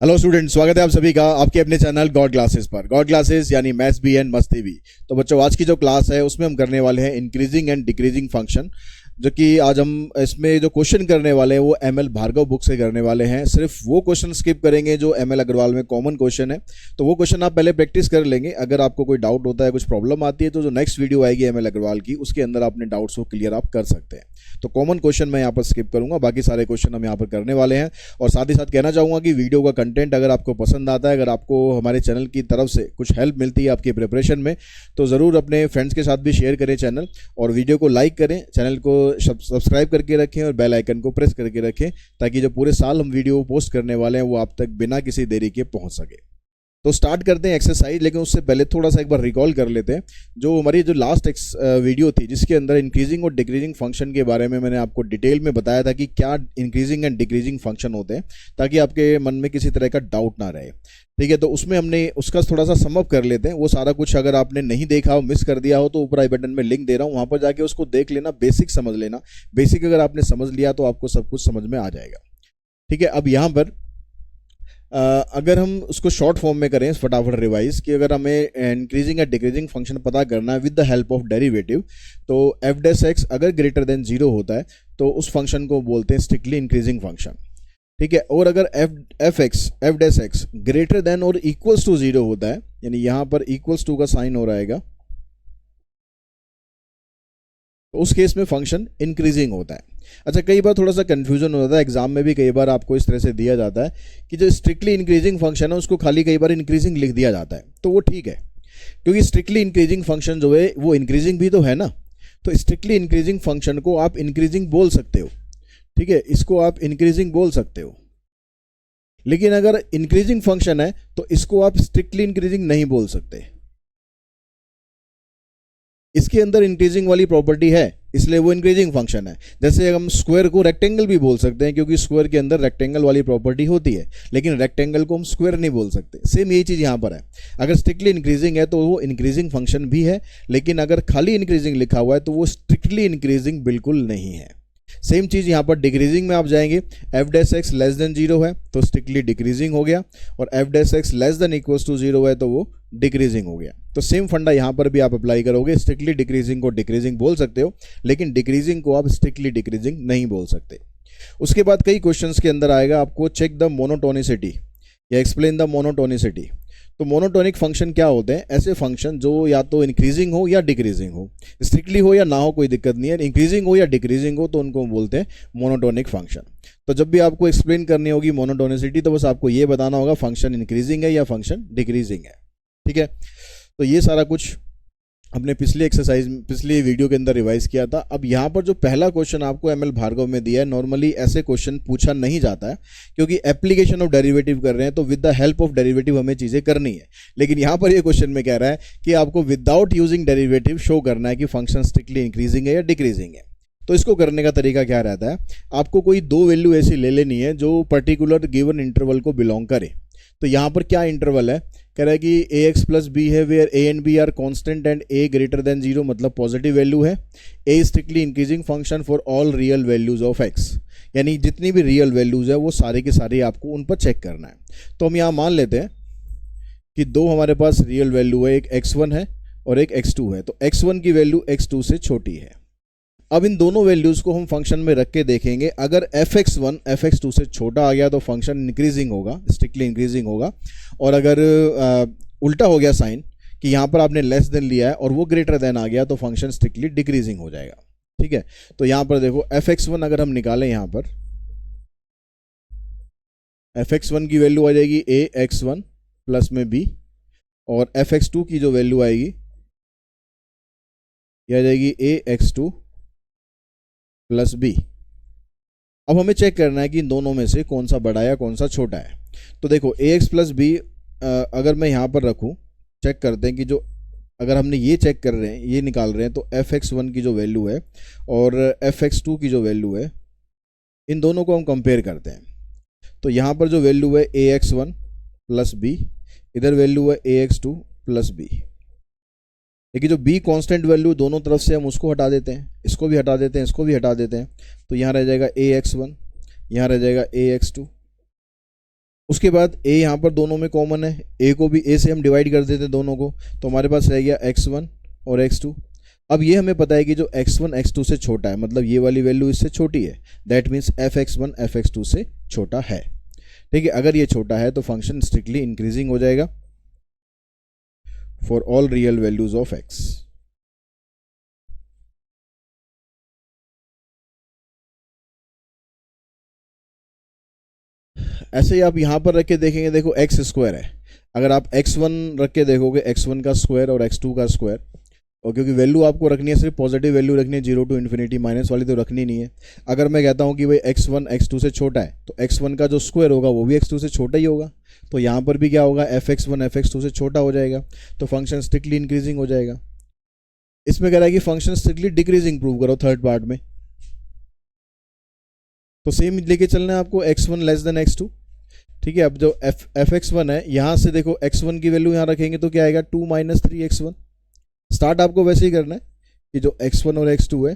Hello student, स्वागत है आप सभी का आपके अपने चैनल गॉड क्लासेस पर। गॉड क्लासेस यानी मैथ्स भी एंड मस्ती भी। तो बच्चों, आज की जो क्लास है उसमें हम करने वाले हैं इंक्रीजिंग एंड डिक्रीजिंग फंक्शन, जो कि आज हम इसमें जो क्वेश्चन करने वाले हैं वो एमएल भार्गव बुक से करने वाले हैं। सिर्फ वो क्वेश्चन स्किप करेंगे जो एमएल अग्रवाल में कॉमन क्वेश्चन है, तो वो क्वेश्चन आप पहले प्रैक्टिस कर लेंगे। अगर आपको कोई डाउट होता है, कुछ प्रॉब्लम आती है, तो जो नेक्स्ट वीडियो आएगी एमएल अग्रवाल की, उसके अंदर अपने डाउट्स को क्लियर आप कर सकते हैं। तो कॉमन क्वेश्चन मैं यहाँ पर स्किप करूंगा, बाकी सारे क्वेश्चन हम यहाँ पर करने वाले हैं। और साथ ही साथ कहना चाहूँगा कि वीडियो का कंटेंट अगर आपको पसंद आता है, अगर आपको हमारे चैनल की तरफ से कुछ हेल्प मिलती है आपकी प्रिपरेशन में, तो ज़रूर अपने फ्रेंड्स के साथ भी शेयर करें चैनल, और वीडियो को लाइक करें, चैनल को सब्सक्राइब करके रखें और बेल आइकन को प्रेस करके रखें, ताकि जो पूरे साल हम वीडियो पोस्ट करने वाले हैं वो आप तक बिना किसी देरी के पहुँच सके। तो स्टार्ट करते हैं एक्सरसाइज, लेकिन उससे पहले थोड़ा सा एक बार रिकॉल कर लेते हैं जो हमारी जो लास्ट वीडियो थी, जिसके अंदर इंक्रीजिंग और डिक्रीजिंग फंक्शन के बारे में मैंने आपको डिटेल में बताया था कि क्या इंक्रीजिंग एंड डिक्रीजिंग फंक्शन होते हैं, ताकि आपके मन में किसी तरह का डाउट ना रहे। ठीक है, तो उसमें हमने उसका थोड़ा सा समअप कर लेते हैं। वो सारा कुछ अगर आपने नहीं देखा हो, मिस कर दिया हो, तो ऊपर आई बटन में लिंक दे रहा हूँ, वहाँ पर जाके उसको देख लेना, बेसिक समझ लेना। बेसिक अगर आपने समझ लिया तो आपको सब कुछ समझ में आ जाएगा। ठीक है, अब यहाँ पर अगर हम उसको शॉर्ट फॉर्म में करें फटाफट रिवाइज, कि अगर हमें इंक्रीजिंग या डिक्रीजिंग फंक्शन पता करना है with the help of derivative, तो एफ डैश एक्स अगर ग्रेटर देन जीरो होता है तो उस फंक्शन को बोलते हैं स्ट्रिक्टली इंक्रीजिंग फंक्शन। ठीक है, और अगर F dash x greater than और इक्वल्स टू जीरो होता है, यानी यहां पर इक्वल्स टू का साइन हो रहेगा, तो उस केस में फंक्शन इंक्रीजिंग होता है। अच्छा, कई बार थोड़ा सा कंफ्यूजन हो जाता है एग्जाम में भी, कई बार आपको इस तरह से दिया जाता है कि जो स्ट्रिक्टली इंक्रीजिंग फंक्शन है उसको खाली कई बार इंक्रीजिंग लिख दिया जाता है, तो वो ठीक है, क्योंकि स्ट्रिक्टली इंक्रीजिंग फंक्शन जो है वो इंक्रीजिंग भी तो है ना। तो स्ट्रिक्टली इंक्रीजिंग फंक्शन को आप इंक्रीजिंग बोल सकते हो। ठीक है, इसको आप इंक्रीजिंग बोल सकते हो, लेकिन अगर इंक्रीजिंग फंक्शन है तो इसको आप स्ट्रिक्टली इंक्रीजिंग नहीं बोल सकते। इसके अंदर इंक्रीजिंग वाली प्रॉपर्टी है, इसलिए वो इंक्रीजिंग फंक्शन है। जैसे हम स्क्वायर को रेक्टेंगल भी बोल सकते हैं, क्योंकि स्क्वायर के अंदर रेक्टेंगल वाली प्रॉपर्टी होती है, लेकिन रेक्टेंगल को हम स्क्वायर नहीं बोल सकते। सेम यही चीज़ यहाँ पर है। अगर स्ट्रिक्टली इंक्रीजिंग है तो वो इंक्रीजिंग फंक्शन भी है, लेकिन अगर खाली इंक्रीजिंग लिखा हुआ है तो वो स्ट्रिक्टली इंक्रीजिंग बिल्कुल नहीं है। सेम चीज़ यहाँ पर डिक्रीजिंग में आप जाएंगे, f dash x less than zero है तो स्ट्रिक्टली डिक्रीजिंग हो गया, और f dash x less than equals to zero है तो वो डिक्रीजिंग हो गया। तो सेम फंडा यहाँ पर भी आप अप्लाई करोगे, स्ट्रिक्टली डिक्रीजिंग को डिक्रीजिंग बोल सकते हो, लेकिन डिक्रीजिंग को आप स्ट्रिक्टली डिक्रीजिंग नहीं बोल सकते। उसके बाद कई क्वेश्चंस के अंदर आएगा आपको चेक द मोनोटोनिसिटी या एक्सप्लेन द मोनोटोनिसिटी। तो मोनोटोनिक फंक्शन क्या होते हैं? ऐसे फंक्शन जो या तो इंक्रीजिंग हो या डिक्रीजिंग हो, स्ट्रिक्टली हो या ना हो कोई दिक्कत नहीं है, इंक्रीजिंग हो या डिक्रीजिंग हो तो उनको बोलते हैं मोनोटोनिक फंक्शन। तो जब भी आपको एक्सप्लेन करनी होगी मोनोटोनिसिटी, तो बस आपको ये बताना होगा फंक्शन इंक्रीजिंग है या फंक्शन डिक्रीजिंग है। ठीक है, तो ये सारा कुछ अपने पिछली वीडियो के अंदर रिवाइज किया था। अब यहाँ पर जो पहला क्वेश्चन आपको एमएल भार्गव में दिया है, नॉर्मली ऐसे क्वेश्चन पूछा नहीं जाता है, क्योंकि एप्लीकेशन ऑफ डेरिवेटिव कर रहे हैं तो with the help of derivative हमें चीज़ें करनी है। लेकिन यहाँ पर ये क्वेश्चन में कह रहा है कि आपको विदाउट यूजिंग डेरिवेटिव शो करना है कि फंक्शन स्ट्रिक्टली इंक्रीजिंग है या डिक्रीजिंग है। तो इसको करने का तरीका क्या रहता है? आपको कोई दो वैल्यू ऐसी ले लेनी है जो पर्टिकुलर गिवन इंटरवल को बिलोंग करे। तो यहाँ पर क्या इंटरवल है? कह रहा है कि ए एक्स प्लस बी है where A and B are constant and A greater than zero, मतलब पॉजिटिव वैल्यू है। A strictly increasing function for all real values of X, यानी जितनी भी रियल वैल्यूज है वो सारे के सारे आपको उन पर चेक करना है। तो हम यहाँ मान लेते हैं कि दो हमारे पास रियल वैल्यू है, एक x1 है और एक x2 है। तो x1 की वैल्यू x2 से छोटी है। अब इन दोनों वैल्यूज को हम फंक्शन में रख के देखेंगे। अगर fx1 fx2 से छोटा आ गया तो फंक्शन इंक्रीजिंग होगा, स्ट्रिक्टली इंक्रीजिंग होगा। और अगर उल्टा हो गया साइन, कि यहाँ पर आपने लेस देन लिया है और वो ग्रेटर देन आ गया, तो फंक्शन स्ट्रिक्टली डिक्रीजिंग हो जाएगा। ठीक है, तो यहाँ पर देखो fx1 अगर हम निकालें, यहाँ पर fx1 की वैल्यू आ जाएगी ax1 प्लस में b, और fx2 की जो वैल्यू आएगी ये आ जाएगी ax2 प्लस बी। अब हमें चेक करना है कि इन दोनों में से कौन सा बड़ा है कौन सा छोटा है। तो देखो ax प्लस बी अगर मैं यहाँ पर रखूँ, चेक करते हैं कि जो अगर हमने ये चेक कर रहे हैं, ये निकाल रहे हैं, तो fx1 की जो वैल्यू है और fx2 की जो वैल्यू है, इन दोनों को हम कंपेयर करते हैं। तो यहाँ पर जो वैल्यू है ax1 प्लस बी, इधर वैल्यू है ax2 प्लस बी। लेकिन जो b कांस्टेंट वैल्यू दोनों तरफ से हम उसको हटा देते हैं, इसको भी हटा देते हैं, इसको भी हटा देते हैं, तो यहाँ रह जाएगा ax1, यहाँ रह जाएगा ax2, उसके बाद a यहाँ पर दोनों में कॉमन है, a को भी a से हम डिवाइड कर देते हैं दोनों को, तो हमारे पास रह गया x1 और x2। अब ये हमें पता है कि जो x1 x2 से छोटा है, मतलब ये वाली वैल्यू इससे छोटी है, दैट मीन्स fx1 fx2 से छोटा है। ठीक है, अगर ये छोटा है तो फंक्शन स्ट्रिक्टली इंक्रीजिंग हो जाएगा for all real values of x। ऐसे ही आप यहाँ पर रख के देखेंगे, देखो एक्स स्क्वायर है, अगर आप x1 रख के देखोगे, x1 का स्क्वायर और x2 का स्क्वायर, और क्योंकि वैल्यू आपको रखनी है सिर्फ पॉजिटिव वैल्यू रखनी है, 0 टू इन्फिनिटी, माइनस वाली तो रखनी नहीं है। अगर मैं कहता हूँ कि भाई x1 x2 से छोटा है, तो x1 का जो स्क्वायर होगा वो भी x2 से छोटा ही होगा, तो यहाँ पर भी क्या होगा, fx1 fx2 से छोटा हो जाएगा, तो फंक्शन स्ट्रिक्टली इंक्रीजिंग हो जाएगा। इसमें कह रहा है कि फंक्शन स्ट्रिक्टली डिक्रीजिंग प्रूव करो थर्ड पार्ट में, तो सेम लेके चलना है आपको, x1 लेस देन x2। ठीक है, अब जो fx1 है, यहाँ से देखो x1 की वैल्यू यहाँ रखेंगे तो क्या आएगा, 2 माइनस 3x1। स्टार्ट आपको वैसे ही करना है कि जो x1 और x2 है,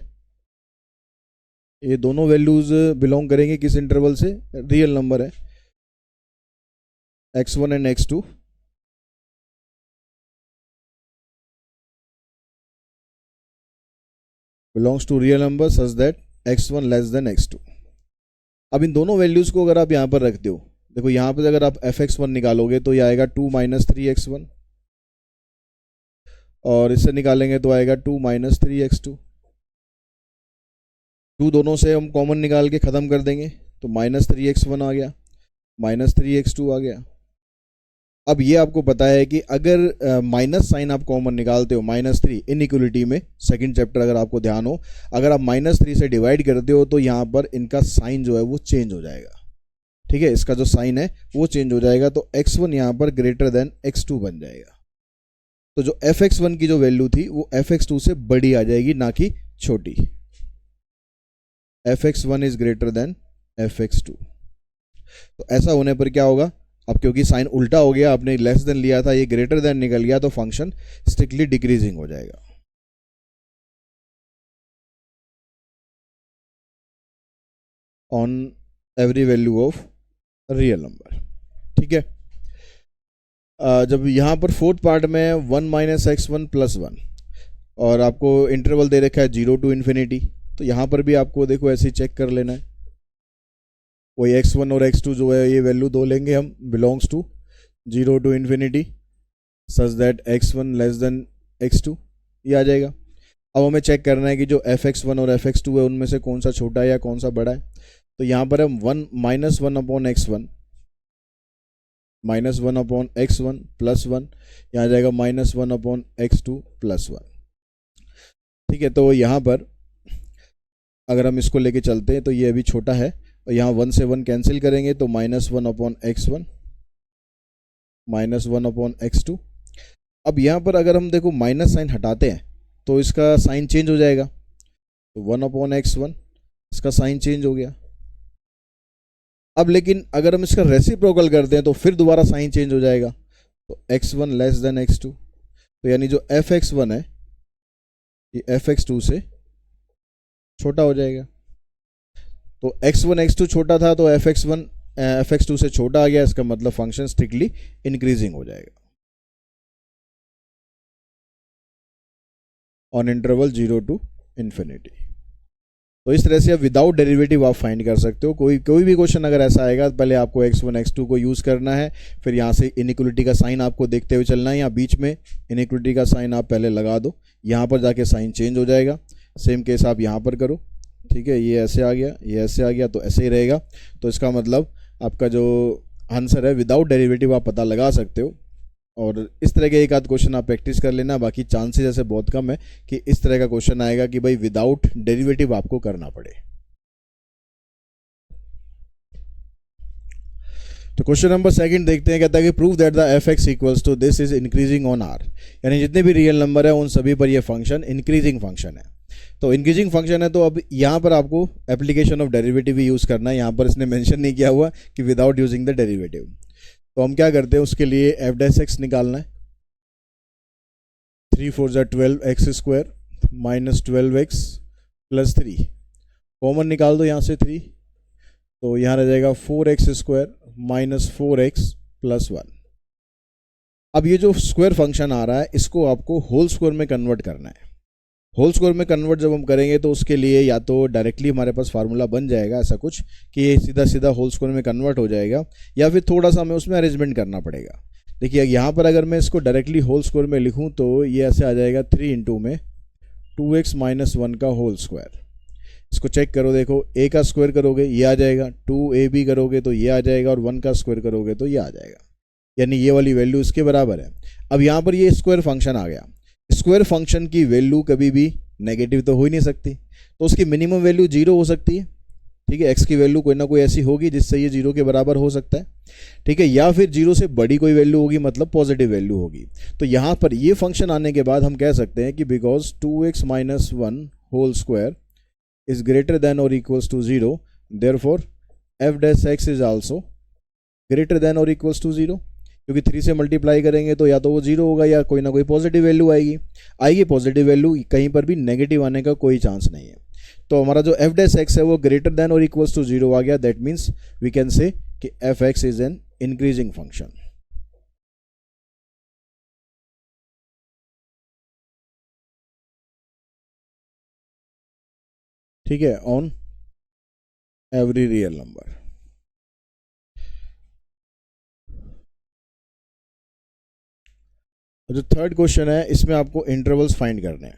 ये दोनों वैल्यूज बिलोंग करेंगे किस इंटरवल से, रियल नंबर है, x1 and x2 belongs to real number such that x1 less than x2। अब इन दोनों वैल्यूज को अगर आप यहाँ पर रखते हो, देखो यहाँ पर अगर आप fx1 निकालोगे तो ये आएगा 2 माइनस 3x1, और इससे निकालेंगे तो आएगा 2 माइनस 3x2। 2 दोनों से हम कॉमन निकाल के ख़त्म कर देंगे, तो माइनस 3x1 आ गया, माइनस 3x2 आ गया। अब ये आपको पता है कि अगर माइनस साइन आप कॉमन निकालते हो, -3 इनइक्वलिटी में, सेकंड चैप्टर अगर आपको ध्यान हो, अगर आप -3 से डिवाइड करते हो तो यहाँ पर इनका साइन जो है वो चेंज हो जाएगा। ठीक है, इसका जो साइन है वो चेंज हो जाएगा, तो x1 यहाँ पर ग्रेटर देन x2 बन जाएगा। तो जो fx1 की जो वैल्यू थी वो fx2 से बड़ी आ जाएगी, ना कि छोटी। fx1 is greater then fx2। तो ऐसा होने पर क्या होगा, अब क्योंकि साइन उल्टा हो गया, आपने लेस देन लिया था, ये ग्रेटर देन निकल गया, तो फंक्शन स्ट्रिक्टली डिक्रीजिंग हो जाएगा। On every value of real number. ठीक है, जब यहाँ पर फोर्थ पार्ट में 1 माइनस x1 प्लस 1, और आपको इंटरवल दे रखा है 0 टू इन्फिनिटी, तो यहाँ पर भी आपको देखो ऐसे ही चेक कर लेना है, वही x1 और x2 जो है ये वैल्यू दो लेंगे हम, belongs to 0 to infinity such that x1 less than x2, ये आ जाएगा। अब हमें चेक करना है कि जो fx1 और fx2 है उनमें से कौन सा छोटा है या कौन सा बड़ा है, तो यहाँ पर हम 1 minus 1 upon x1 minus 1 upon x1 plus 1, यहाँ आ जाएगा माइनस 1 अपॉन x2 प्लस 1। ठीक है, तो यहाँ पर अगर हम इसको लेके चलते हैं तो ये अभी छोटा है, और यहाँ 1 से 1 कैंसिल करेंगे तो -1 अपॉन x1 -1 अपॉन x2। अब यहाँ पर अगर हम देखो माइनस साइन हटाते हैं तो इसका साइन चेंज हो जाएगा, तो 1 अपॉन x1 इसका साइन चेंज हो गया। अब लेकिन अगर हम इसका रेसिप्रोकल करते हैं तो फिर दोबारा साइन चेंज हो जाएगा, तो x1 लेस देन x2, तो यानी जो fx1 है ये fx2 से छोटा हो जाएगा। तो x1 x2 छोटा था तो fx1 fx2 से छोटा आ गया, इसका मतलब फंक्शन स्ट्रिक्टली इंक्रीजिंग हो जाएगा ऑन इंटरवल 0 टू इन्फिनिटी। तो इस तरह से आप विदाउट डेरिवेटिव आप फाइंड कर सकते हो। कोई भी क्वेश्चन अगर ऐसा आएगा, पहले आपको x1 x2 को यूज़ करना है, फिर यहाँ से इनइक्वलिटी का साइन आपको देखते हुए चलना है, या बीच में इनइक्वलिटी का साइन आप पहले लगा दो, यहाँ पर जाके साइन चेंज हो जाएगा। सेम केस आप यहाँ पर करो, ठीक है, ये ऐसे आ गया, ये ऐसे आ गया, तो ऐसे ही रहेगा। तो इसका मतलब आपका जो आंसर है विदाउट डेरिवेटिव आप पता लगा सकते हो। और इस तरह के एक आध क्वेश्चन आप प्रैक्टिस कर लेना, बाकी चांसेस ऐसे बहुत कम है कि इस तरह का क्वेश्चन आएगा कि भाई विदाउट डेरिवेटिव आपको करना पड़े। तो क्वेश्चन नंबर सेकंड देखते हैं, कहता है कि prove that the f x equals to this is increasing on R, यानी जितने भी रियल नंबर है उन सभी पर ये फंक्शन इंक्रीजिंग फंक्शन है। तो इंक्रीजिंग फंक्शन है, तो अब यहाँ पर आपको एप्लीकेशन ऑफ डेरिवेटिव भी यूज़ करना है। यहाँ पर इसने मेंशन नहीं किया हुआ कि विदाउट यूजिंग द डेरिवेटिव। तो हम क्या करते हैं, उसके लिए एफ डैश एक्स निकालना है। 3 4 ज़ा 12 x square minus 12 x plus 3, common निकाल दो यहाँ से 3, तो यहाँ रह जाएगा 4 x square minus 4x plus 1। अब ये जो स्क्वायर फंक्शन आ रहा है इसको आपको होल स्क्वायर में कन्वर्ट करना है। होल स्क्वायर में कन्वर्ट जब हम करेंगे तो उसके लिए या तो डायरेक्टली हमारे पास फार्मूला बन जाएगा ऐसा कुछ कि ये सीधा सीधा होल स्क्वायर में कन्वर्ट हो जाएगा, या फिर थोड़ा सा हमें उसमें अरेंजमेंट करना पड़ेगा। देखिए यहाँ पर अगर मैं इसको डायरेक्टली होल स्क्वायर में लिखूँ तो ये ऐसे आ जाएगा 3 इंटू में 2x माइनस 1 का होल स्क्वायर। इसको चेक करो, देखो a का स्क्वायर करोगे ये आ जाएगा, 2ab करोगे तो ये आ जाएगा, और 1 का स्क्वायर करोगे तो ये आ जाएगा, यानी ये वाली वैल्यू इसके बराबर है। अब यहाँ पर ये स्क्वायर फंक्शन आ गया। स्क्वायर फंक्शन की वैल्यू कभी भी नेगेटिव तो हो ही नहीं सकती, तो उसकी मिनिमम वैल्यू 0 हो सकती है। ठीक है, x की वैल्यू कोई ना कोई ऐसी होगी जिससे ये 0 के बराबर हो सकता है। ठीक है, या फिर 0 से बड़ी कोई वैल्यू होगी, मतलब पॉजिटिव वैल्यू होगी। तो यहाँ पर ये फंक्शन आने के बाद हम कह सकते हैं कि because 2x minus 1 whole square is greater than और equals to 0, therefore f dash x is also greater than और इक्वल्स टू 0। क्योंकि 3 से मल्टीप्लाई करेंगे तो या तो वो 0 होगा या कोई ना कोई पॉजिटिव वैल्यू आएगी पॉजिटिव वैल्यू, कहीं पर भी नेगेटिव आने का कोई चांस नहीं है। तो हमारा जो f डैश x है वो ग्रेटर देन और इक्वल्स टू 0 आ गया। That means we can say कि F X is an increasing function. ठीक है, ऑन एवरी रियल नंबर। जो थर्ड क्वेश्चन है इसमें आपको इंटरवल्स फाइंड करने हैं।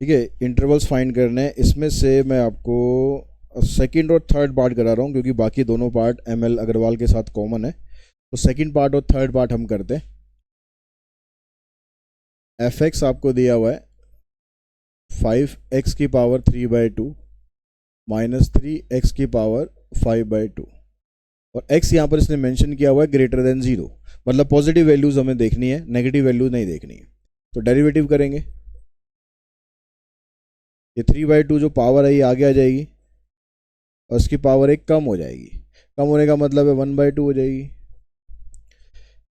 ठीक है, इंटरवल्स फाइंड करने हैं। इसमें से मैं आपको सेकंड और थर्ड पार्ट करा रहा हूँ क्योंकि बाकी दोनों पार्ट ML अग्रवाल के साथ कॉमन है। तो सेकंड पार्ट और थर्ड पार्ट हम करते हैं। एफ एक्स आपको दिया हुआ है 5x की पावर 3/2 माइनस 3x की पावर 5/2, और x यहाँ पर इसने मेंशन किया हुआ है ग्रेटर देन 0, मतलब पॉजिटिव वैल्यूज हमें देखनी है, नेगेटिव वैल्यूज नहीं देखनी है। तो डेरिवेटिव करेंगे, ये 3/2 जो पावर है ये आगे आ जाएगी और इसकी पावर एक कम हो जाएगी। कम होने का मतलब है 1/2 हो जाएगी।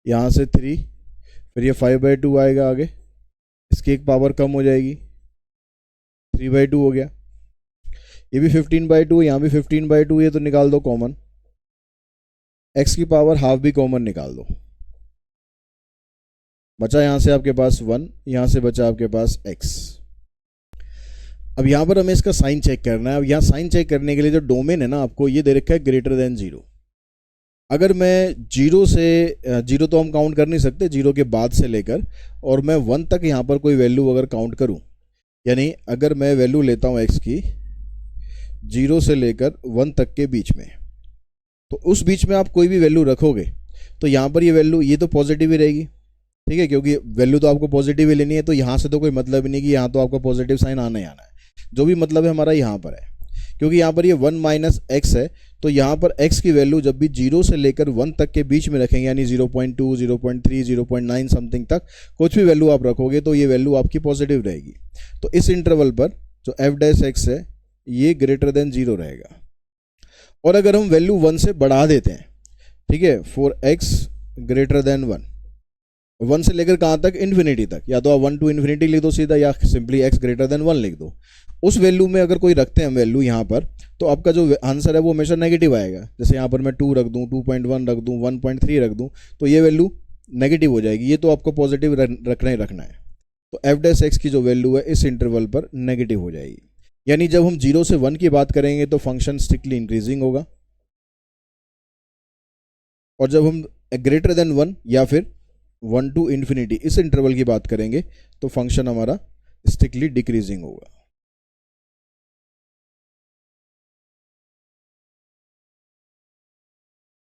यहाँ से 3, फिर ये 5/2 आएगा आगे, इसकी एक पावर कम हो जाएगी, 3/2 हो गया। ये भी 15/2, यहाँ भी 15/2, ये तो निकाल दो कॉमन, x की पावर हाफ भी कॉमन निकाल दो, बचा यहाँ से आपके पास 1, यहाँ से बचा आपके पास x। अब यहाँ पर हमें इसका साइन चेक करना है। अब यहाँ साइन चेक करने के लिए जो डोमेन है ना आपको ये दे रखा है ग्रेटर देन 0। अगर मैं 0 से 0 तो हम काउंट कर नहीं सकते, 0 के बाद से लेकर और मैं 1 तक यहाँ पर कोई वैल्यू अगर काउंट करूँ, यानी अगर मैं वैल्यू लेता हूँ x की 0 से लेकर 1 तक के बीच में, तो उस बीच में आप कोई भी वैल्यू रखोगे तो यहाँ पर ये वैल्यू ये तो पॉजिटिव ही रहेगी। ठीक है, क्योंकि वैल्यू तो आपको पॉजिटिव ही लेनी है, तो यहाँ से तो कोई मतलब ही नहीं कि यहाँ तो आपका पॉजिटिव साइन आना ही आना है। जो भी मतलब है हमारा यहाँ पर है, क्योंकि यहाँ पर ये 1 माइनस एक्स है, तो यहाँ पर x की वैल्यू जब भी 0 से लेकर 1 तक के बीच में रखेंगे, यानी 0.2, 0.3, 0.9 समथिंग तक कुछ भी वैल्यू आप रखोगे तो ये वैल्यू आपकी पॉजिटिव रहेगी। तो इस इंटरवल पर जो f डैश x है ये ग्रेटर देन 0 रहेगा। और अगर हम वैल्यू 1 से बढ़ा देते हैं, ठीक है, फॉर x ग्रेटर देन 1, 1 से लेकर कहाँ तक, इन्फिनिटी तक, या तो आप 1 to इन्फिनिटी लिख दो सीधा, या सिंपली x ग्रेटर देन 1 लिख दो। उस वैल्यू में अगर कोई रखते हैं हम वैल्यू यहाँ पर, तो आपका जो आंसर है वो हमेशा नेगेटिव आएगा। जैसे यहाँ पर मैं 2 रख दूँ, 2.1 रख दूँ, 1.3 रख दूँ, तो ये वैल्यू नेगेटिव हो जाएगी। ये तो आपको पॉजिटिव रखना ही रखना है। तो f डैश x की जो वैल्यू है इस इंटरवल पर नेगेटिव हो जाएगी। यानी जब हम 0 से 1 की बात करेंगे तो फंक्शन स्ट्रिक्टली इंक्रीजिंग होगा, और जब हम ग्रेटर देन 1 या फिर 1 to इन्फिनिटी इस इंटरवल की बात करेंगे तो फंक्शन हमारा स्ट्रिक्टली डिक्रीजिंग होगा।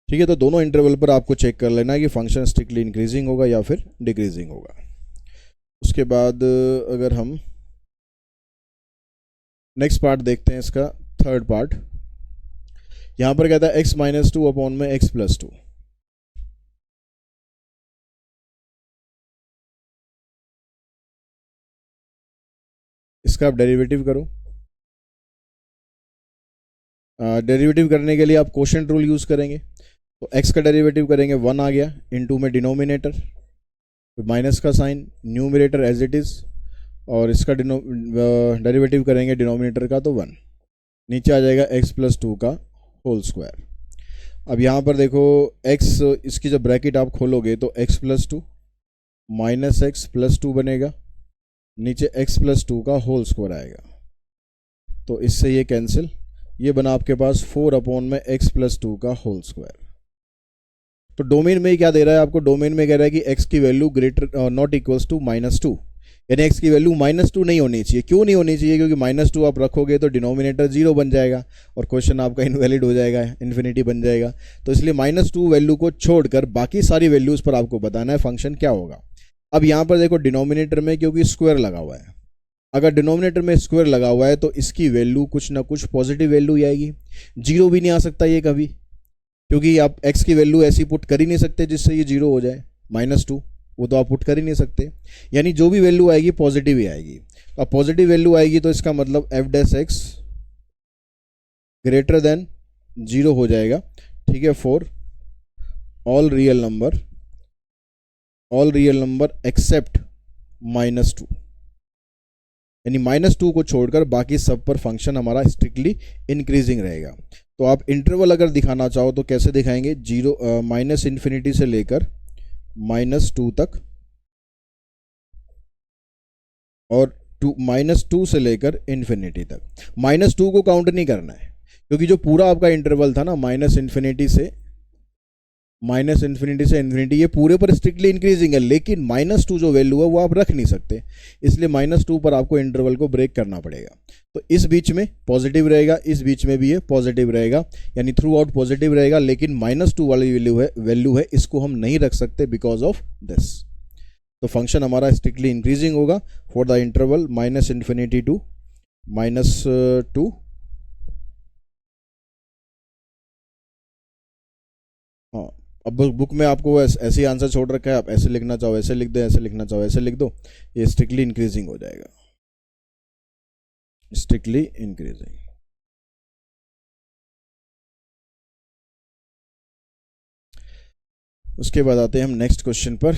ठीक है, तो दोनों इंटरवल पर आपको चेक कर लेना है कि फंक्शन स्ट्रिक्टली इंक्रीजिंग होगा या फिर डिक्रीजिंग होगा। उसके बाद अगर हम नेक्स्ट पार्ट देखते हैं, इसका थर्ड पार्ट, यहां पर कहता है x माइनस 2 अपॉन में x प्लस 2। इसका आप डेरिवेटिव करो। डेरिवेटिव करने के लिए आप कोशेंट रूल यूज करेंगे, तो x का डेरिवेटिव करेंगे 1 आ गया, इनटू में डिनोमिनेटर, माइनस का sign, numerator as it is, और इसका डेरिवेटिव करेंगे डिनोमिनेटर का तो 1, नीचे आ जाएगा x प्लस 2 का होल स्क्वायर। अब यहाँ पर देखो x, इसकी जब ब्रैकेट आप खोलोगे तो x plus two minus x plus two बनेगा, नीचे x प्लस टू का होल स्क्वायर आएगा, तो इससे ये कैंसिल, ये बना आपके पास 4 अपॉन में x प्लस टू का होल स्क्वायर। तो डोमेन में क्या दे रहा है आपको, डोमेन में कह रहा है कि x की value greater not equals to -2, यानी x की वैल्यू -2 नहीं होनी चाहिए। क्यों नहीं होनी चाहिए? क्योंकि -2 आप रखोगे तो डिनोमिनेटर 0 बन जाएगा और क्वेश्चन आपका इनवैलिड हो जाएगा, इन्फिनिटी बन जाएगा। तो इसलिए -2 वैल्यू को छोड़कर बाकी सारी वैल्यूज़ पर आपको बताना है फंक्शन क्या होगा। अब यहाँ पर देखो डिनोमिनेटर में क्योंकि स्क्वायर लगा हुआ है, अगर डिनोमिनेटर में स्क्वायर लगा हुआ है तो इसकी वैल्यू कुछ ना कुछ पॉजिटिव वैल्यू ही आएगी। 0 भी नहीं आ सकता ये कभी, क्योंकि आप x की वैल्यू ऐसी पुट कर ही नहीं सकते जिससे ये 0 हो जाए। -2 वो तो आप पुट कर ही नहीं सकते, यानी जो भी वैल्यू आएगी पॉजिटिव ही आएगी। अब पॉजिटिव वैल्यू आएगी तो इसका मतलब f dash x greater then 0 हो जाएगा, ठीक है, for all real number except -2, यानी -2 को छोड़कर बाकी सब पर फंक्शन हमारा स्ट्रिक्टली इंक्रीजिंग रहेगा। तो आप इंटरवल अगर दिखाना चाहो तो कैसे दिखाएंगे, -∞ से लेकर -2 तक और -2 से लेकर इन्फिनिटी तक। -2 को काउंट नहीं करना है, क्योंकि जो पूरा आपका इंटरवल था ना -∞ से इन्फिनिटी, ये पूरे पर स्ट्रिक्टली इंक्रीजिंग है, लेकिन -2 जो वैल्यू है वो आप रख नहीं सकते, इसलिए -2 पर आपको इंटरवल को ब्रेक करना पड़ेगा। तो इस बीच में पॉजिटिव रहेगा, इस बीच में भी ये पॉजिटिव रहेगा, यानी थ्रू आउट पॉजिटिव रहेगा, लेकिन -2 वाली वैल्यू है इसको हम नहीं रख सकते बिकॉज ऑफ दिस। तो फंक्शन हमारा स्ट्रिक्टली इंक्रीजिंग होगा फॉर द इंटरवल -∞ टू -2। हाँ, अब बुक में आपको ऐसे ही आंसर छोड़ रखा है, आप ऐसे लिखना चाहो ऐसे लिख दो, ऐसे लिखना चाहो ऐसे लिख दो, ये स्ट्रिक्टली इंक्रीजिंग हो जाएगा, स्ट्रिक्टली इंक्रीजिंग। उसके बाद आते हैं हम नेक्स्ट क्वेश्चन पर।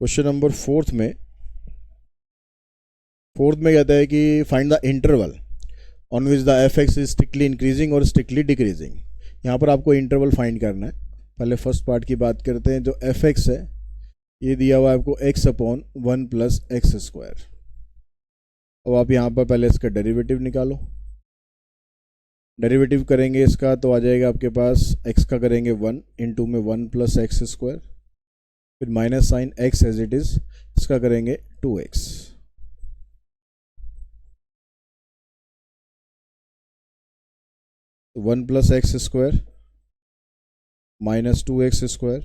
क्वेश्चन नंबर फोर्थ में कहता है कि find the interval on which the f(x) is strictly increasing और स्ट्रिक्टली डिक्रीजिंग। यहाँ पर आपको इंटरवल फाइंड करना है। पहले फर्स्ट पार्ट की बात करते हैं। जो f(x) है ये दिया हुआ है आपको x upon 1 plus x square. अब आप यहाँ पर पहले इसका डेरिवेटिव निकालो। डेरिवेटिव करेंगे इसका तो आ जाएगा आपके पास x का करेंगे 1 इंटू में 1 प्लस एक्स स्क्वायर, फिर minus sign x as it is, इसका करेंगे 2x, तो 1 plus x square minus 2x square,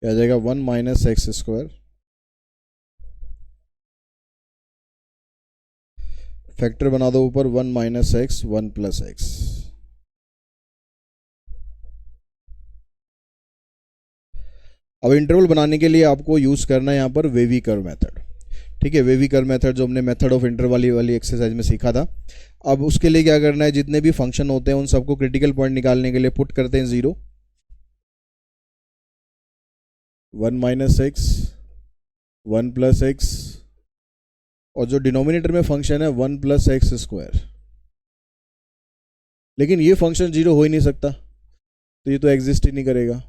क्या आ जाएगा 1 माइनस एक्स स्क्वायर, फैक्टर बना दो ऊपर 1 माइनस एक्स 1 प्लस एक्स। अब इंटरवल बनाने के लिए आपको यूज करना है यहाँ पर वेवी कर्व मेथड। ठीक है, वेवी कर्व मेथड जो हमने मेथड ऑफ इंटरवल वाली एक्सरसाइज में सीखा था। अब उसके लिए क्या करना है, जितने भी फंक्शन होते हैं उन सबको क्रिटिकल पॉइंट निकालने के लिए पुट करते हैं 0, 1 माइनस एक्स 1 प्लस एक्स, और जो डिनोमिनेटर में फंक्शन है 1 प्लस एक्स स्क्वायर। लेकिन ये फंक्शन 0 हो ही नहीं सकता, तो ये तो एग्जिस्ट ही नहीं करेगा।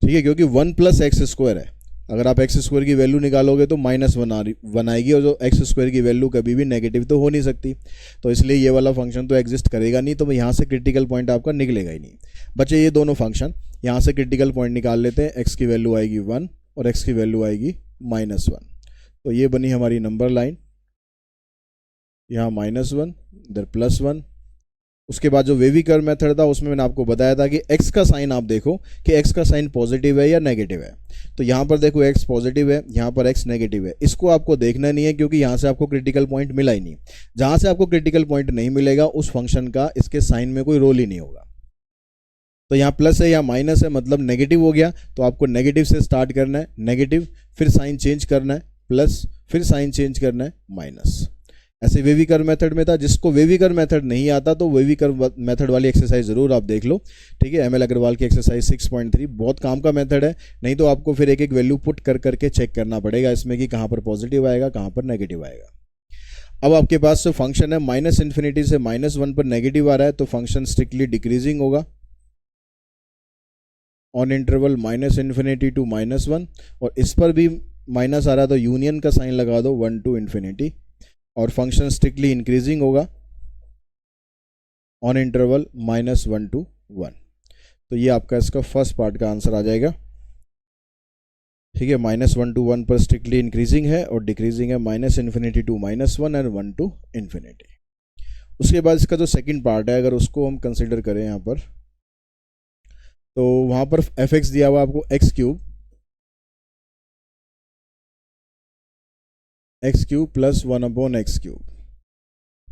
ठीक है, क्योंकि 1 प्लस एक्स स्क्वायर है। अगर आप एक्स स्क्वायर की वैल्यू निकालोगे तो -1 आएगी, और जो एक्स स्क्वायर की वैल्यू कभी भी नेगेटिव तो हो नहीं सकती, तो इसलिए ये वाला फंक्शन तो एग्जिस्ट करेगा नहीं। तो यहाँ से क्रिटिकल पॉइंट आपका निकलेगा ही नहीं। बच्चे ये दोनों फंक्शन यहाँ से क्रिटिकल पॉइंट निकाल लेते हैं। एक्स की वैल्यू आएगी 1 और एक्स की वैल्यू आएगी -1। तो ये बनी हमारी नंबर लाइन, यहाँ -1 इधर +1। उसके बाद जो वेवी कर्व मेथड था उसमें मैंने आपको बताया था कि x का साइन आप देखो कि x का साइन पॉजिटिव है या नेगेटिव है। तो यहाँ पर देखो x पॉजिटिव है, यहाँ पर x नेगेटिव है। इसको आपको देखना नहीं है, क्योंकि यहाँ से आपको क्रिटिकल पॉइंट मिला ही नहीं। जहाँ से आपको क्रिटिकल पॉइंट नहीं मिलेगा उस फंक्शन का इसके साइन में कोई रोल ही नहीं होगा। तो यहाँ प्लस है या माइनस है, मतलब नेगेटिव हो गया, तो आपको नेगेटिव से स्टार्ट करना है, नेगेटिव, फिर साइन चेंज करना है प्लस, फिर साइन चेंज करना है माइनस। ऐसे वेवी कर्व मेथड में था। जिसको वेवी कर्व मेथड नहीं आता तो वेवी कर्व मेथड वाली एक्सरसाइज ज़रूर आप देख लो, ठीक है। ML अग्रवाल की एक्सरसाइज 6.3 बहुत काम का मेथड है, नहीं तो आपको फिर एक एक वैल्यू पुट कर करके चेक करना पड़ेगा इसमें कि कहाँ पर पॉजिटिव आएगा, कहाँ पर नेगेटिव आएगा। अब आपके पास जो फंक्शन है -∞ से -1 पर नेगेटिव आ रहा है तो फंक्शन स्ट्रिक्टली डिक्रीजिंग होगा ऑन इंटरवल -∞ to -1, और इस पर भी माइनस आ रहा है तो यूनियन का साइन लगा दो 1 to ∞, और फंक्शन स्ट्रिक्टली इंक्रीजिंग होगा ऑन इंटरवल -1 to 1। तो ये आपका इसका फर्स्ट पार्ट का आंसर आ जाएगा, ठीक है। -1 to 1 पर स्ट्रिक्टली इंक्रीजिंग है और डिक्रीजिंग है -∞ to -1 और 1 to ∞। उसके बाद इसका जो सेकंड पार्ट है अगर उसको हम कंसिडर करें यहाँ पर, तो वहाँ पर f(x) दिया हुआ आपको x क्यूब प्लस 1/x³।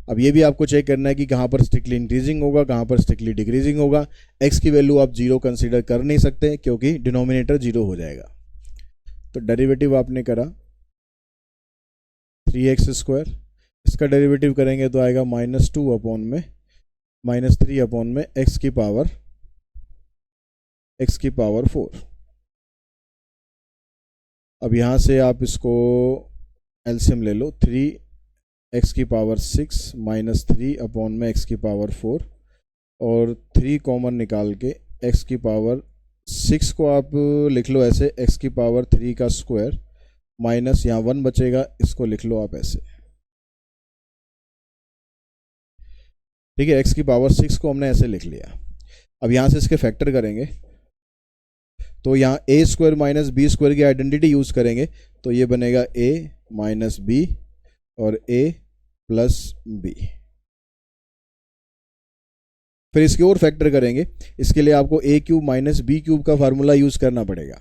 अब ये भी आपको चेक करना है कि कहाँ पर स्ट्रिक्टली इंक्रीजिंग होगा, कहाँ पर स्ट्रिक्टली डिक्रीजिंग होगा। x की वैल्यू आप 0 कंसीडर कर नहीं सकते क्योंकि डिनोमिनेटर 0 हो जाएगा। तो डेरिवेटिव आपने करा 3x², इसका डेरिवेटिव करेंगे तो आएगा -3 x की पावर 4। अब यहाँ से आप इसको एलसीएम ले लो, 3x की पावर 6 -3 x की पावर 4, और 3 कॉमन निकाल के x की पावर 6 को आप लिख लो ऐसे x की पावर 3 का स्क्वायर माइनस यहाँ 1 बचेगा, इसको लिख लो आप ऐसे, ठीक है। x की पावर 6 को हमने ऐसे लिख लिया। अब यहाँ से इसके फैक्टर करेंगे तो यहाँ a² माइनस b² की आइडेंटिटी यूज करेंगे तो ये बनेगा a माइनस b और a प्लस b। फिर इसके और फैक्टर करेंगे, इसके लिए आपको a³ माइनस b³ का फार्मूला यूज करना पड़ेगा।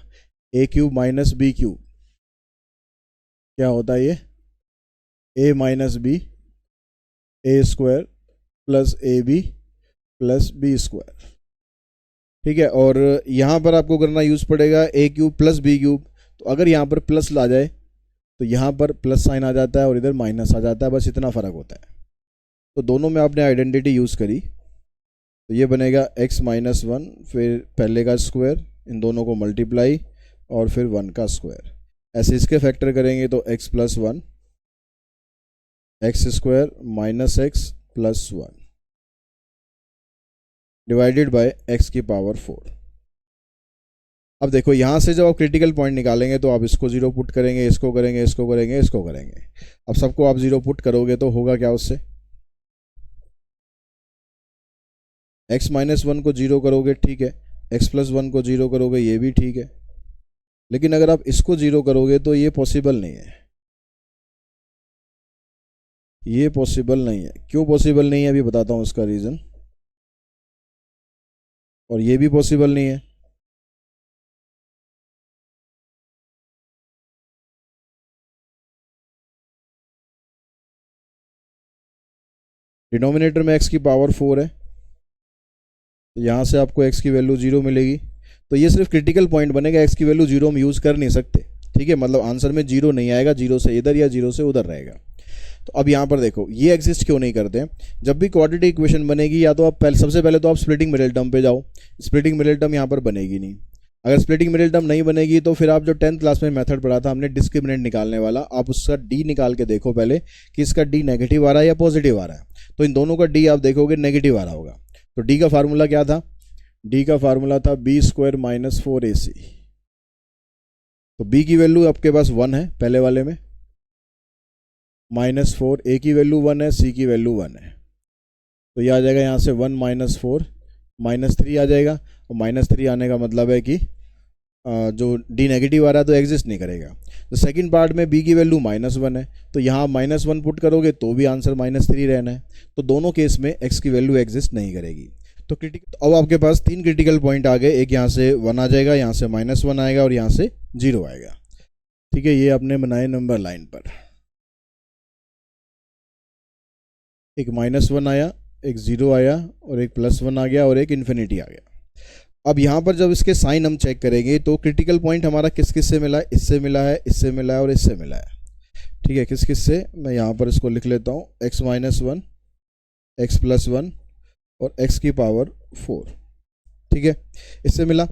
a³ माइनस b³ क्या होता है, ये a minus b a² plus ab plus b², ठीक है। और यहाँ पर आपको करना यूज पड़ेगा a³ प्लस b³। तो अगर यहाँ पर प्लस ला जाए तो यहाँ पर प्लस साइन आ जाता है और इधर माइनस आ जाता है, बस इतना फ़र्क होता है। तो दोनों में आपने आइडेंटिटी यूज़ करी तो ये बनेगा x माइनस 1, फिर पहले का स्क्वायर, इन दोनों को मल्टीप्लाई और फिर 1 का स्क्वायर। ऐसे इसके फैक्टर करेंगे तो x plus 1 x² minus x plus 1 divided by x की पावर 4। अब देखो यहाँ से जब आप क्रिटिकल पॉइंट निकालेंगे तो आप इसको 0 पुट करेंगे, इसको करेंगे, इसको करेंगे, इसको करेंगे। अब सबको आप 0 पुट करोगे तो होगा क्या उससे, x माइनस 1 को 0 करोगे, ठीक है, x प्लस 1 को 0 करोगे, ये भी ठीक है। लेकिन अगर आप इसको 0 करोगे तो ये पॉसिबल नहीं है, ये पॉसिबल नहीं है। क्यों पॉसिबल नहीं है अभी बताता हूँ उसका रीज़न। और ये भी पॉसिबल नहीं है, डिनोमिनेटर में x की पावर 4 है तो यहाँ से आपको x की वैल्यू 0 मिलेगी। तो ये सिर्फ क्रिटिकल पॉइंट बनेगा, x की वैल्यू 0 हम यूज़ कर नहीं सकते, ठीक है। मतलब आंसर में 0 नहीं आएगा, 0 से इधर या 0 से उधर रहेगा। तो अब यहाँ पर देखो ये एग्जिस्ट क्यों नहीं करते हैं। जब भी क्वाड्रेटिक इक्वेशन बनेगी या तो आप सबसे पहले तो आप स्प्लिटिंग मिडिल टर्म पे जाओ, स्प्लिटिंग मिडिल टर्म यहाँ पर बनेगी नहीं। अगर स्प्लिटिंग मिडिल टर्म नहीं बनेगी तो फिर आप जो 10th क्लास में मेथड पढ़ा था हमने डिस्क्रिमिनेंट निकालने वाला, आप उसका डी निकाल के देखो पहले कि इसका डी नेगेटिव आ रहा है या पॉजिटिव आ रहा है। तो इन दोनों का डी आप देखोगे नेगेटिव आ रहा होगा। तो डी का फार्मूला क्या था, डी का फार्मूला था b² माइनस 4ac। तो b की वैल्यू आपके पास 1 है पहले वाले में, -4, a की वैल्यू 1 है, c की वैल्यू 1 है। तो ये आ जाएगा यहाँ से 1 माइनस 4 -3 आ जाएगा, और -3 आने का मतलब है कि जो डी नेगेटिव आ रहा है तो एग्जिस्ट नहीं करेगा। तो सेकंड पार्ट में b की वैल्यू -1 है तो यहाँ -1 पुट करोगे तो भी आंसर -3 रहना है। तो दोनों केस में x की वैल्यू एग्जिस्ट नहीं करेगी। तो क्रिटिकल, अब आपके पास 3 क्रिटिकल पॉइंट आ गए, एक यहाँ से 1 आ जाएगा, यहाँ से -1 आएगा और यहाँ से 0 आएगा, ठीक है। ये आपने बनाए नंबर लाइन पर, एक -1 आया, एक 0 आया और एक +1 आ गया और एक इन्फिनिटी आ गया। अब यहाँ पर जब इसके साइन हम चेक करेंगे तो क्रिटिकल पॉइंट हमारा किस किस से मिला है, इससे मिला है, इससे मिला है और इससे मिला है। ठीक है, किस किस से, मैं यहाँ पर इसको लिख लेता हूँ, x माइनस 1, x प्लस 1 और x की पावर 4। ठीक है, इससे मिला।